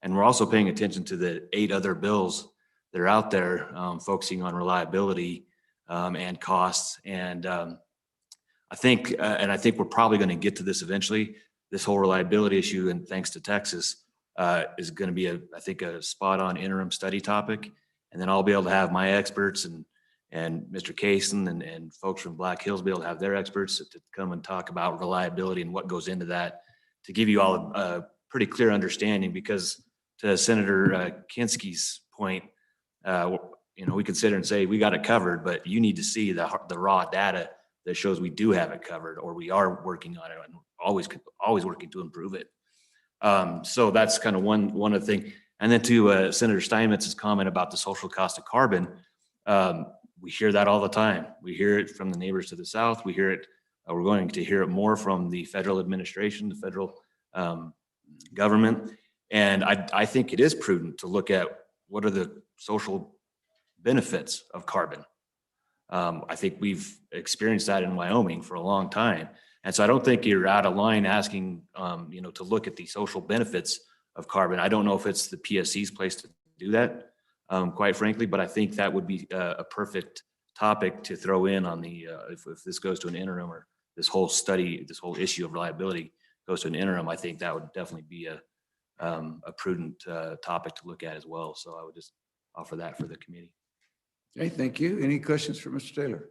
And we're also paying attention to the 8 other bills that are out there focusing on reliability and costs. And I think we're probably going to get to this eventually. This whole reliability issue, and thanks to Texas, is going to be I think a spot on interim study topic. And then I'll be able to have my experts and Mr. Kaysen and folks from Black Hills be able to have their experts to come and talk about reliability and what goes into that to give you all a pretty clear understanding. Because to Senator Kinski's point, we can sit here and say we got it covered, but you need to see the raw data that shows we do have it covered, or we are working on it and always working to improve it. So that's kind of one of the things. And then to Senator Steinmetz's comment about the social cost of carbon, we hear that all the time. We hear it from the neighbors to the south. We hear it. We're going to hear it more from the federal administration, the federal government. And I think it is prudent to look at what are the social benefits of carbon. I think we've experienced that in Wyoming for a long time. And so I don't think you're out of line asking, to look at the social benefits of carbon. I don't know if it's the PSC's place to do that, quite frankly, but I think that would be a perfect topic to throw in on the, if this goes to an interim, or this whole study, this whole issue of reliability goes to an interim, I think that would definitely be a prudent topic to look at as well. So I would just offer that for the committee. Okay, thank you. Any questions for Mr. Taylor?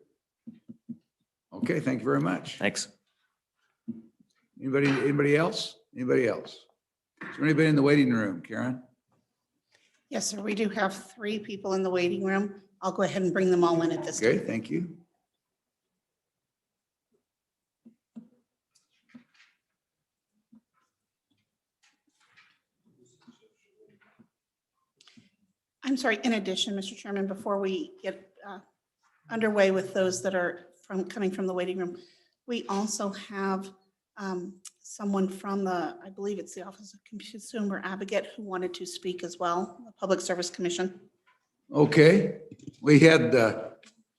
Okay, thank you very much. Thanks. Anybody else? Anybody else? Is there anybody in the waiting room, Karen? Yes, sir. We do have 3 people in the waiting room. I'll go ahead and bring them all in at this time. Okay, thank you. I'm sorry, in addition, Mr. Chairman, before we get underway with those that are coming from the waiting room, we also have someone from I believe it's the Office of Consumer Advocate who wanted to speak as well, the Public Service Commission. Okay, we had,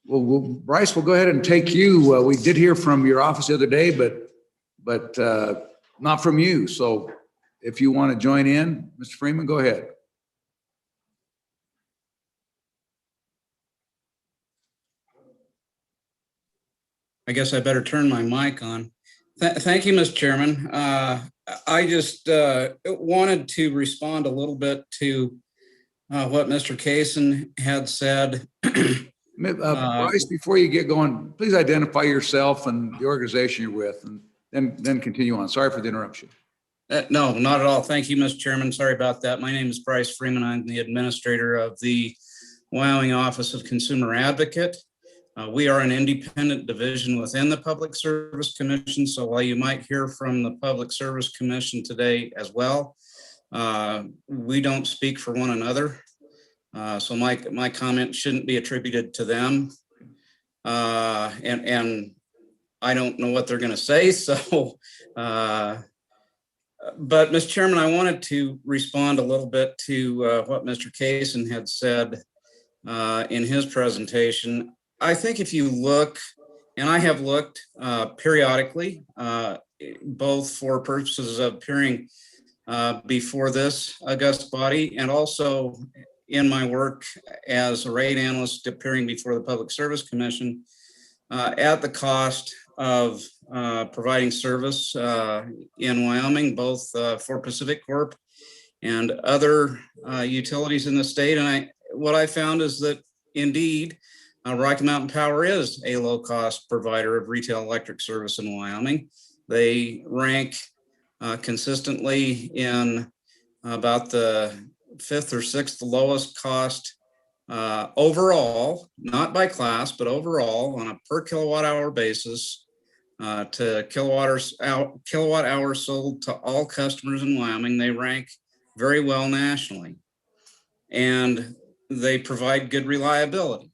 Bryce, we'll go ahead and take you. We did hear from your office the other day, but but not from you. So if you want to join in, Mr. Freeman, go ahead. I guess I better turn my mic on. Thank you, Mr. Chairman. I just wanted to respond a little bit to what Mr. Kaysen had said. Bryce, before you get going, please identify yourself and the organization you're with, and then continue on. Sorry for the interruption. No, not at all. Thank you, Mr. Chairman. Sorry about that. My name is Bryce Freeman. I'm the administrator of the Wyoming Office of Consumer Advocate. We are an independent division within the Public Service Commission. So while you might hear from the Public Service Commission today as well, we don't speak for one another. So my comment shouldn't be attributed to them. And I don't know what they're going to say. So, but Mr. Chairman, I wanted to respond a little bit to what Mr. Kaysen had said in his presentation. I think if you look, and I have looked periodically, both for purposes of appearing before this august body and also in my work as a rate analyst appearing before the Public Service Commission, at the cost of providing service in Wyoming, both for Pacific Corp and other utilities in the state. And what I found is that indeed, Rocky Mountain Power is a low-cost provider of retail electric service in Wyoming. They rank consistently in about the 5th or 6th lowest cost overall, not by class, but overall on a per kilowatt hour basis to kilowatt hours sold to all customers in Wyoming. They rank very well nationally, and they provide good reliability.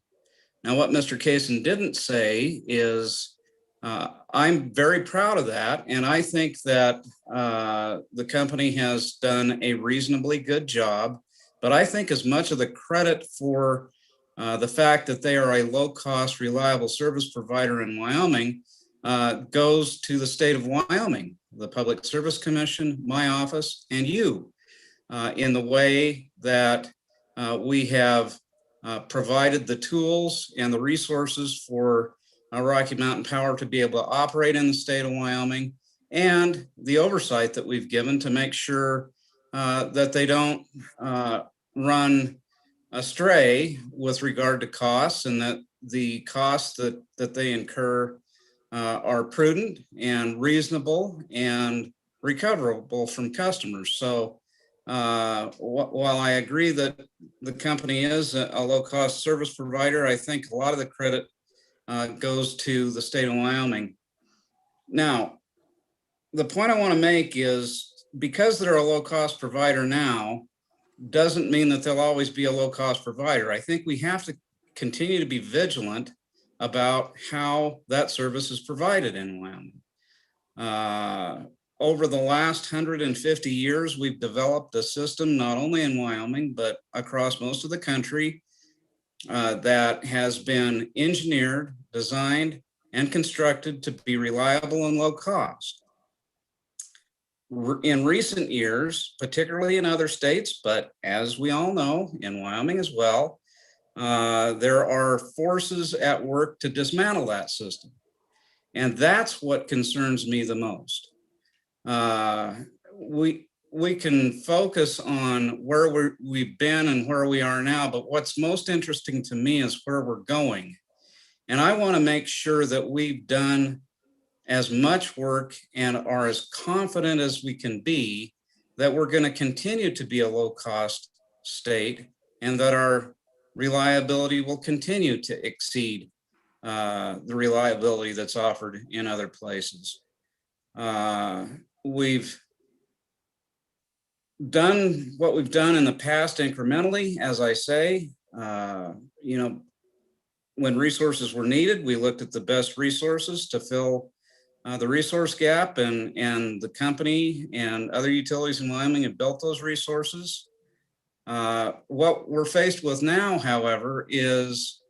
Now, what Mr. Kaysen didn't say is, I'm very proud of that, and I think that the company has done a reasonably good job, but I think as much of the credit for the fact that they are a low-cost, reliable service provider in Wyoming goes to the state of Wyoming, the Public Service Commission, my office, and you, in the way that we have provided the tools and the resources for Rocky Mountain Power to be able to operate in the state of Wyoming, and the oversight that we've given to make sure that they don't run astray with regard to costs, and that the costs that they incur are prudent and reasonable and recoverable from customers. So while I agree that the company is a low-cost service provider, I think a lot of the credit goes to the state of Wyoming. Now, the point I want to make is because they're a low-cost provider now, doesn't mean that they'll always be a low-cost provider. I think we have to continue to be vigilant about how that service is provided in Wyoming. Over the last 150 years, we've developed a system, not only in Wyoming, but across most of the country, that has been engineered, designed, and constructed to be reliable and low cost. In recent years, particularly in other states, but as we all know, in Wyoming as well, there are forces at work to dismantle that system. And that's what concerns me the most. We can focus on where we've been and where we are now, but what's most interesting to me is where we're going. And I want to make sure that we've done as much work and are as confident as we can be that we're going to continue to be a low-cost state, and that our reliability will continue to exceed the reliability that's offered in other places. We've done what we've done in the past incrementally, as I say. When resources were needed, we looked at the best resources to fill the resource gap, and the company and other utilities in Wyoming have built those resources. What we're faced with now, however, is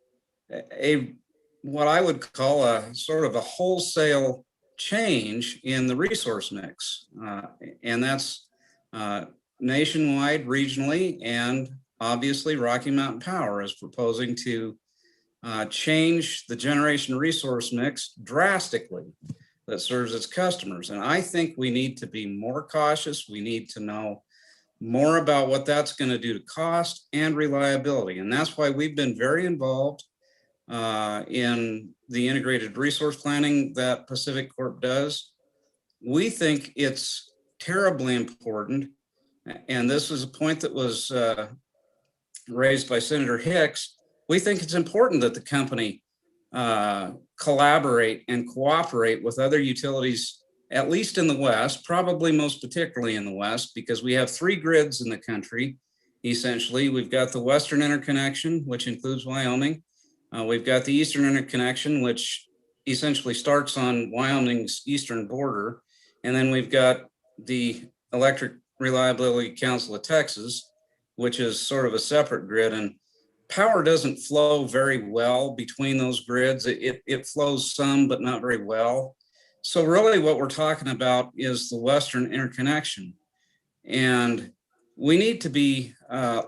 what I would call a sort of a wholesale change in the resource mix. And that's nationwide, regionally, and obviously Rocky Mountain Power is proposing to change the generation resource mix drastically that serves its customers. And I think we need to be more cautious. We need to know more about what that's going to do to cost and reliability. And that's why we've been very involved in the integrated resource planning that Pacific Corp does. We think it's terribly important, and this is a point that was raised by Senator Hicks. We think it's important that the company collaborate and cooperate with other utilities, at least in the West, probably most particularly in the West, because we have 3 grids in the country. Essentially, we've got the Western Interconnection, which includes Wyoming. We've got the Eastern Interconnection, which essentially starts on Wyoming's eastern border. And then we've got the Electric Reliability Council of Texas, which is sort of a separate grid. And power doesn't flow very well between those grids. It flows some, but not very well. So really what we're talking about is the Western Interconnection. And we need to be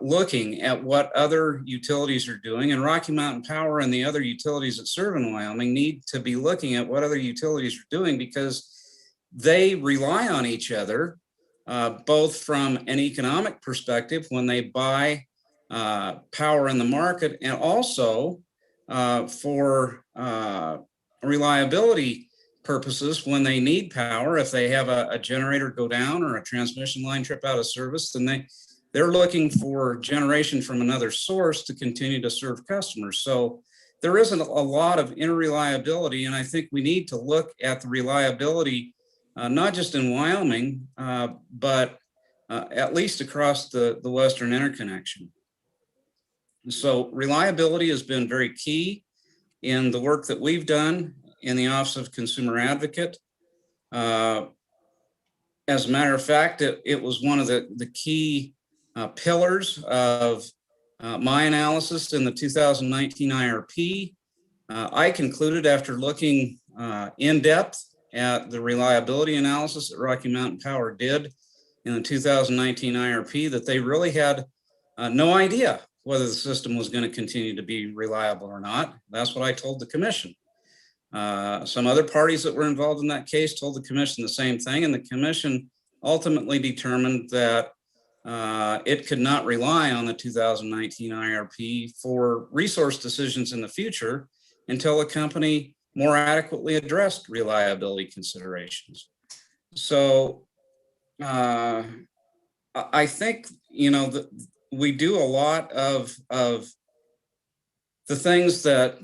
looking at what other utilities are doing, and Rocky Mountain Power and the other utilities that serve in Wyoming need to be looking at what other utilities are doing, because they rely on each other, both from an economic perspective when they buy power in the market, and also for reliability purposes when they need power. If they have a generator go down or a transmission line trip out of service, then they're looking for generation from another source to continue to serve customers. So there isn't a lot of interreliability, and I think we need to look at the reliability, not just in Wyoming, but at least across the Western Interconnection. So reliability has been very key in the work that we've done in the Office of Consumer Advocate. As a matter of fact, it was one of the key pillars of my analysis in the 2019 IRP. I concluded after looking in depth at the reliability analysis that Rocky Mountain Power did in the 2019 IRP that they really had no idea whether the system was going to continue to be reliable or not. That's what I told the commission. Some other parties that were involved in that case told the commission the same thing, and the commission ultimately determined that it could not rely on the 2019 IRP for resource decisions in the future until the company more adequately addressed reliability considerations. So I think, that we do a lot of the things that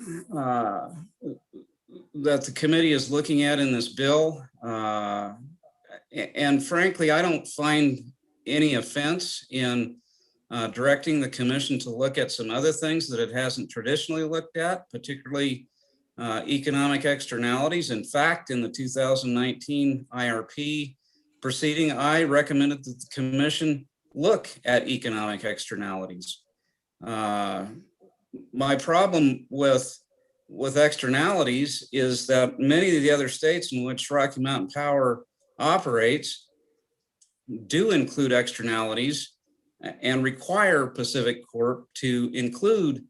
the committee is looking at in this bill. And frankly, I don't find any offense in directing the commission to look at some other things that it hasn't traditionally looked at, particularly economic externalities. In fact, in the 2019 IRP proceeding, I recommended that the commission look at economic externalities. My problem with externalities is that many of the other states in which Rocky Mountain Power operates do include externalities and require Pacific Corp to include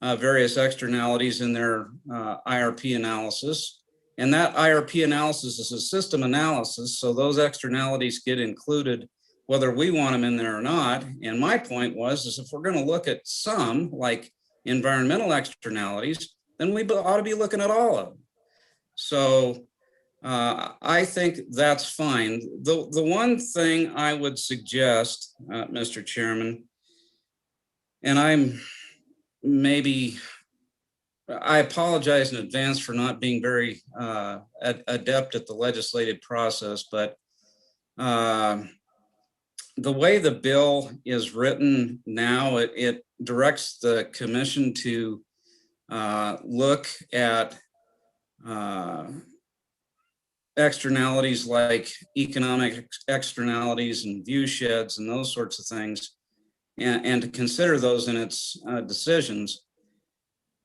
various externalities in their IRP analysis. And that IRP analysis is a system analysis, so those externalities get included whether we want them in there or not. And my point was, if we're going to look at some, like environmental externalities, then we ought to be looking at all of them. So I think that's fine. The one thing I would suggest, Mr. Chairman, and I apologize in advance for not being very adept at the legislative process, but the way the bill is written now, it directs the commission to look at externalities like economic externalities and view sheds and those sorts of things, and to consider those in its decisions.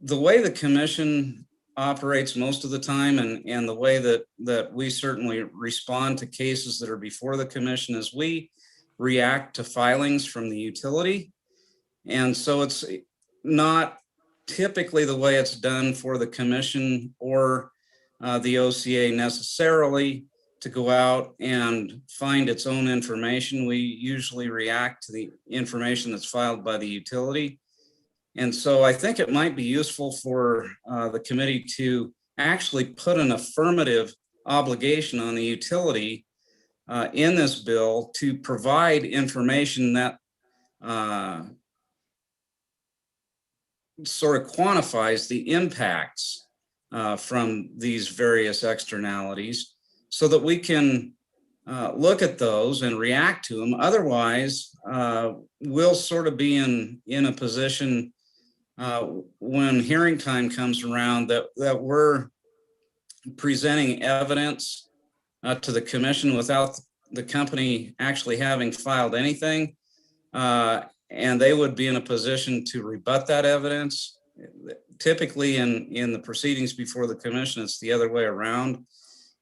The way the commission operates most of the time, and the way that we certainly respond to cases that are before the commission is we react to filings from the utility. And so it's not typically the way it's done for the commission or the OCA necessarily to go out and find its own information. We usually react to the information that's filed by the utility. And so I think it might be useful for the committee to actually put an affirmative obligation on the utility in this bill to provide information that sort of quantifies the impacts from these various externalities so that we can look at those and react to them. Otherwise, we'll sort of be in a position when hearing time comes around that we're presenting evidence to the commission without the company actually having filed anything. And they would be in a position to rebut that evidence. Typically in the proceedings before the commission, it's the other way around.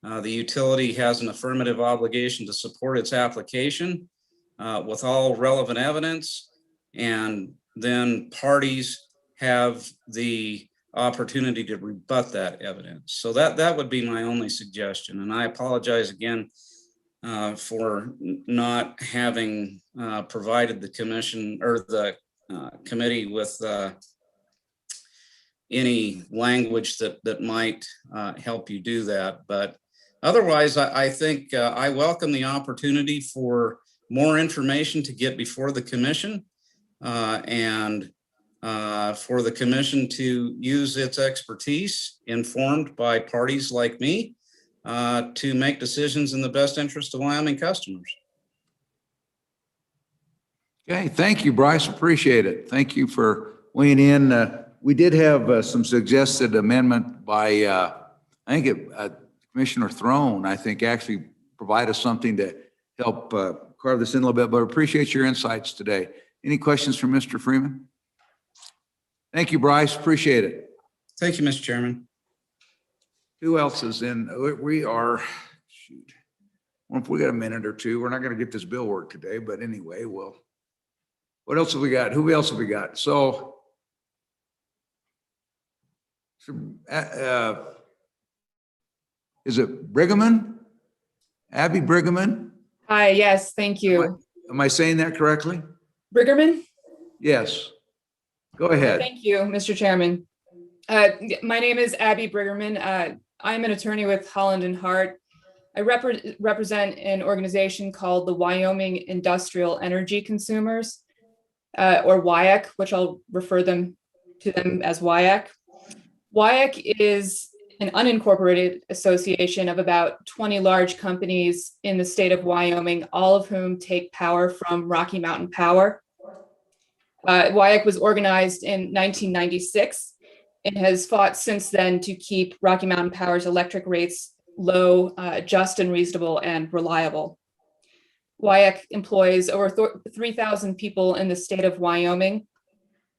The utility has an affirmative obligation to support its application with all relevant evidence, and then parties have the opportunity to rebut that evidence. So that would be my only suggestion. And I apologize again for not having provided the commission or the committee with any language that might help you do that. But otherwise, I think I welcome the opportunity for more information to get before the commission and for the commission to use its expertise, informed by parties like me, to make decisions in the best interest of Wyoming customers. Okay, thank you, Bryce. Appreciate it. Thank you for weighing in. We did have some suggested amendment by, I think Commissioner Throne, I think actually provide us something to help carve this in a little bit, but appreciate your insights today. Any questions from Mr. Freeman? Thank you, Bryce. Appreciate it. Thank you, Mr. Chairman. Who else is in? We are, shoot. Well, if we got a minute or two, we're not going to get this bill work today, but anyway, well, what else have we got? Who else have we got? So is it Brigham? Abby Brigham? Hi, yes, thank you. Am I saying that correctly? Briggerman? Yes. Go ahead. Thank you, Mr. Chairman. My name is Abby Briggerman. I'm an attorney with Holland and Hart. I represent an organization called the Wyoming Industrial Energy Consumers, or WIAC, which I'll refer to them as WIAC. WIAC is an unincorporated association of about 20 large companies in the state of Wyoming, all of whom take power from Rocky Mountain Power. WIAC was organized in 1996 and has fought since then to keep Rocky Mountain Power's electric rates low, just and reasonable and reliable. WIAC employs over 3,000 people in the state of Wyoming.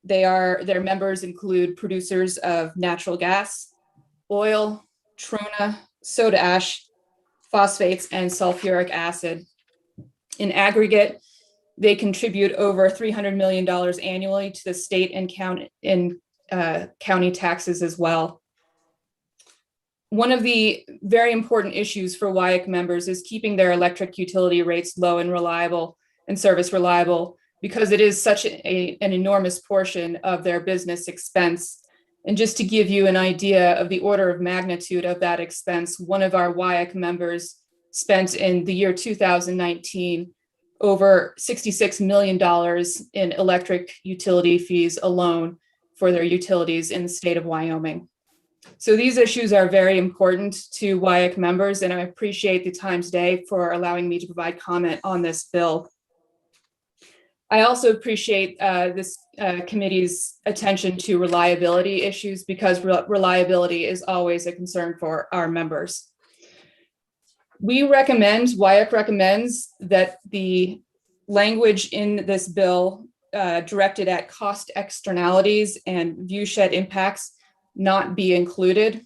Their members include producers of natural gas, oil, trona, soda ash, phosphates, and sulfuric acid. In aggregate, they contribute over $300 million annually to the state and county taxes as well. One of the very important issues for WIAC members is keeping their electric utility rates low and reliable and service reliable, because it is such an enormous portion of their business expense. And just to give you an idea of the order of magnitude of that expense, one of our WIAC members spent in the year 2019 over $66 million in electric utility fees alone for their utilities in the state of Wyoming. So these issues are very important to WIAC members, and I appreciate the time today for allowing me to provide comment on this bill. I also appreciate this committee's attention to reliability issues, because reliability is always a concern for our members. WIAC recommends that the language in this bill directed at cost externalities and viewshed impacts not be included.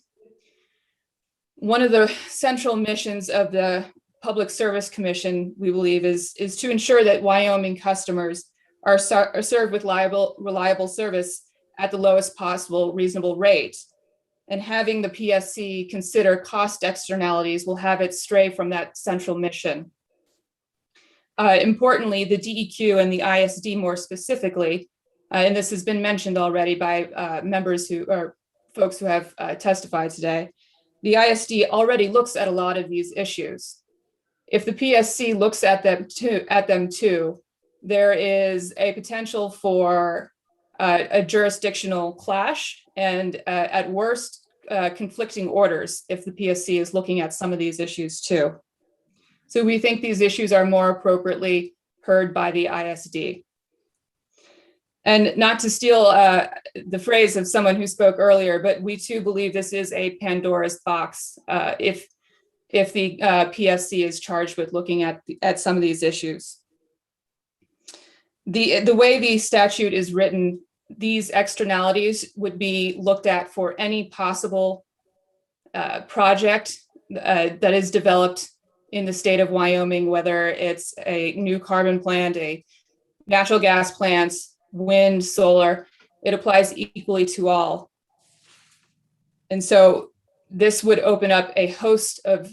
One of the central missions of the Public Service Commission, we believe, is to ensure that Wyoming customers are served with reliable service at the lowest possible reasonable rate. And having the PSC consider cost externalities will have it stray from that central mission. Importantly, the DEQ and the ISD more specifically, and this has been mentioned already by members who are folks who have testified today, the ISD already looks at a lot of these issues. If the PSC looks at them too, there is a potential for a jurisdictional clash and at worst, conflicting orders if the PSC is looking at some of these issues too. So we think these issues are more appropriately heard by the ISD. And not to steal the phrase of someone who spoke earlier, but we too believe this is a Pandora's box if the PSC is charged with looking at some of these issues. The way the statute is written, these externalities would be looked at for any possible project that is developed in the state of Wyoming, whether it's a new carbon plant, a natural gas plants, wind, solar, it applies equally to all. And so this would open up a host of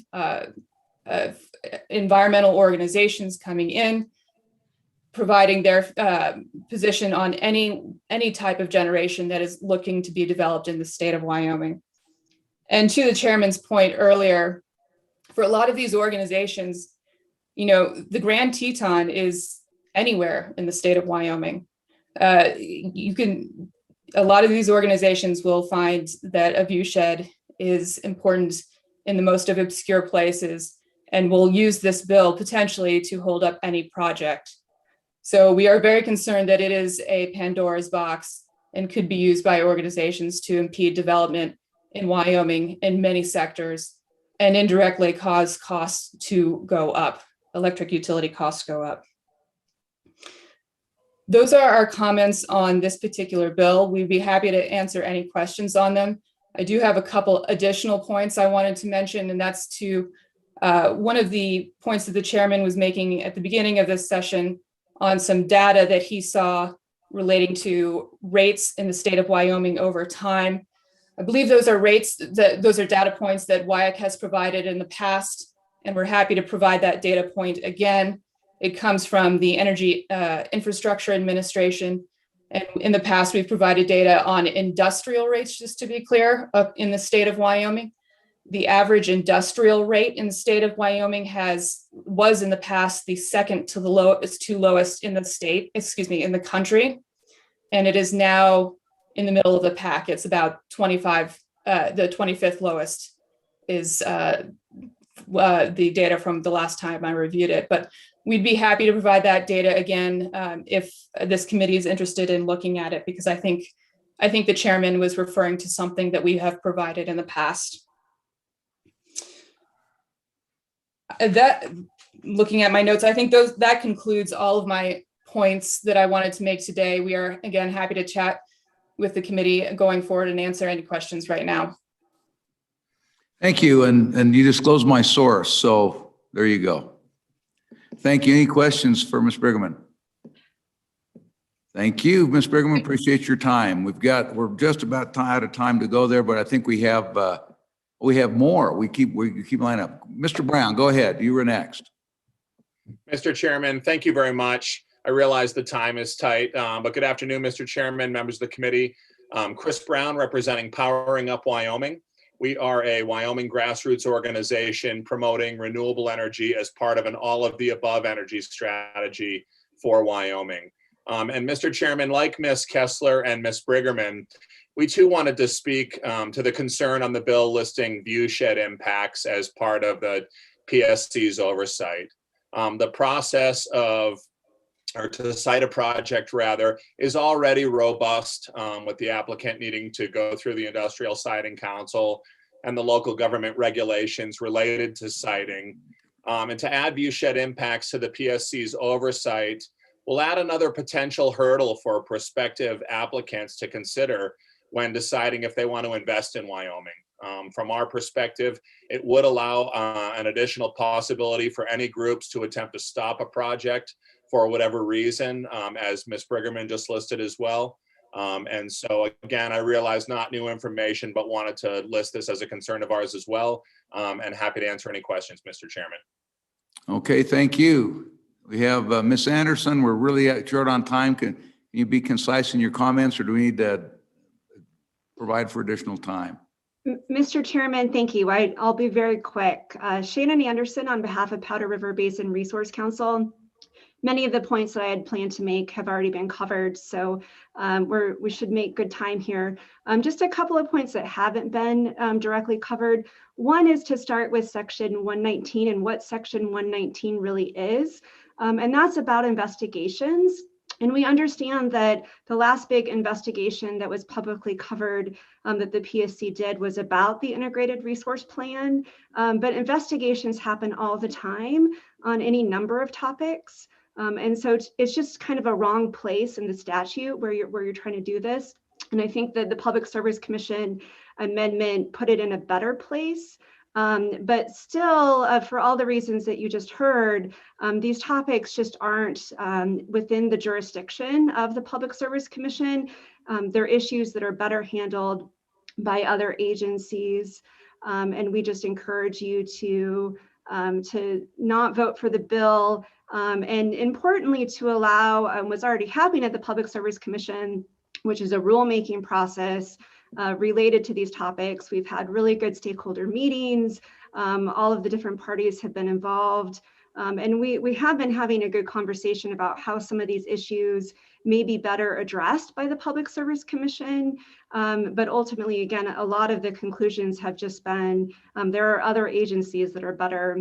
environmental organizations coming in, providing their position on any type of generation that is looking to be developed in the state of Wyoming. And to the chairman's point earlier, for a lot of these organizations, you know, the Grand Teton is anywhere in the state of Wyoming. A lot of these organizations will find that a view shed is important in the most of obscure places and will use this bill potentially to hold up any project. So we are very concerned that it is a Pandora's box and could be used by organizations to impede development in Wyoming in many sectors and indirectly cause costs to go up, electric utility costs go up. Those are our comments on this particular bill. We'd be happy to answer any questions on them. I do have a couple additional points I wanted to mention, and that's to one of the points that the chairman was making at the beginning of this session on some data that he saw relating to rates in the state of Wyoming over time. I believe those are those are data points that WYAC has provided in the past, and we're happy to provide that data point again. It comes from the Energy Infrastructure Administration. And in the past, we've provided data on industrial rates, just to be clear, up in the state of Wyoming. The average industrial rate in the state of Wyoming was in the past the second to the lowest in the state, in the country. And it is now in the middle of the pack. It's about 25, the 25th lowest is the data from the last time I reviewed it. But we'd be happy to provide that data again if this committee is interested in looking at it, because I think the chairman was referring to something that we have provided in the past. Looking at my notes, I think that concludes all of my points that I wanted to make today. We are, again, happy to chat with the committee going forward and answer any questions right now. Thank you. And you disclosed my source, so there you go. Thank you. Any questions for Ms. Briggerman? Thank you, Ms. Briggerman. Appreciate your time. We're just about out of time to go there, but I think we have more. We keep lining up. Mr. Brown, go ahead. You were next. Mr. Chairman, thank you very much. I realize the time is tight, but good afternoon, Mr. Chairman, members of the committee. Chris Brown, representing Powering Up Wyoming. We are a Wyoming grassroots organization promoting renewable energy as part of an all-of-the-above energy strategy for Wyoming. And Mr. Chairman, like Ms. Kessler and Ms. Briggerman, we too wanted to speak to the concern on the bill listing viewshed impacts as part of the PSC's oversight. The process to cite a project rather, is already robust with the applicant needing to go through the Industrial Siting Council and the local government regulations related to siting. And to add viewshed impacts to the PSC's oversight will add another potential hurdle for prospective applicants to consider when deciding if they want to invest in Wyoming. From our perspective, it would allow an additional possibility for any groups to attempt to stop a project for whatever reason, as Ms. Briggerman just listed as well. And so again, I realize not new information, but wanted to list this as a concern of ours as well, and happy to answer any questions, Mr. Chairman. Okay, thank you. We have Ms. Anderson. We're really short on time. Can you be concise in your comments, or do we need to provide for additional time? Mr. Chairman, thank you. I'll be very quick. Shannon Anderson on behalf of Powder River Basin Resource Council. Many of the points that I had planned to make have already been covered, so we should make good time here. Just a couple of points that haven't been directly covered. One is to start with Section 119 and what Section 119 really is, and that's about investigations. And we understand that the last big investigation that was publicly covered that the PSC did was about the integrated resource plan, but investigations happen all the time on any number of topics. And so it's just kind of a wrong place in the statute where you're trying to do this. And I think that the Public Service Commission amendment put it in a better place. But still, for all the reasons that you just heard, these topics just aren't within the jurisdiction of the Public Service Commission. They're issues that are better handled by other agencies. And we just encourage you to not vote for the bill. And importantly, to allow what's already happening at the Public Service Commission, which is a rulemaking process related to these topics. We've had really good stakeholder meetings. All of the different parties have been involved. And we have been having a good conversation about how some of these issues may be better addressed by the Public Service Commission. But ultimately, again, a lot of the conclusions have just been, there are other agencies that are better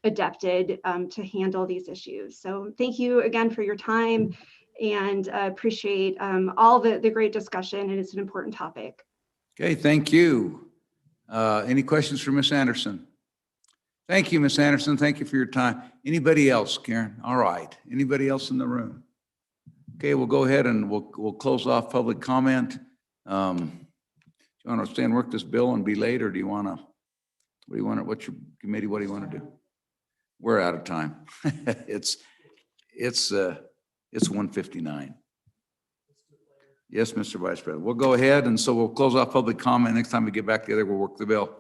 adapted to handle these issues. So thank you again for your time, and appreciate all the great discussion, and it's an important topic. Okay, thank you. Any questions for Ms. Anderson? Thank you, Ms. Anderson. Thank you for your time. Anybody else, Karen? All right. Anybody else in the room? Okay, we'll go ahead and we'll close off public comment. Do you want to stay and work this bill and be late, or do you want to, what do you want to, what's your committee, what do you want to do? We're out of time. It's 1:59. Yes, Mr. Vice President. We'll go ahead, and so we'll close off public comment. Next time we get back together, we'll work the bill.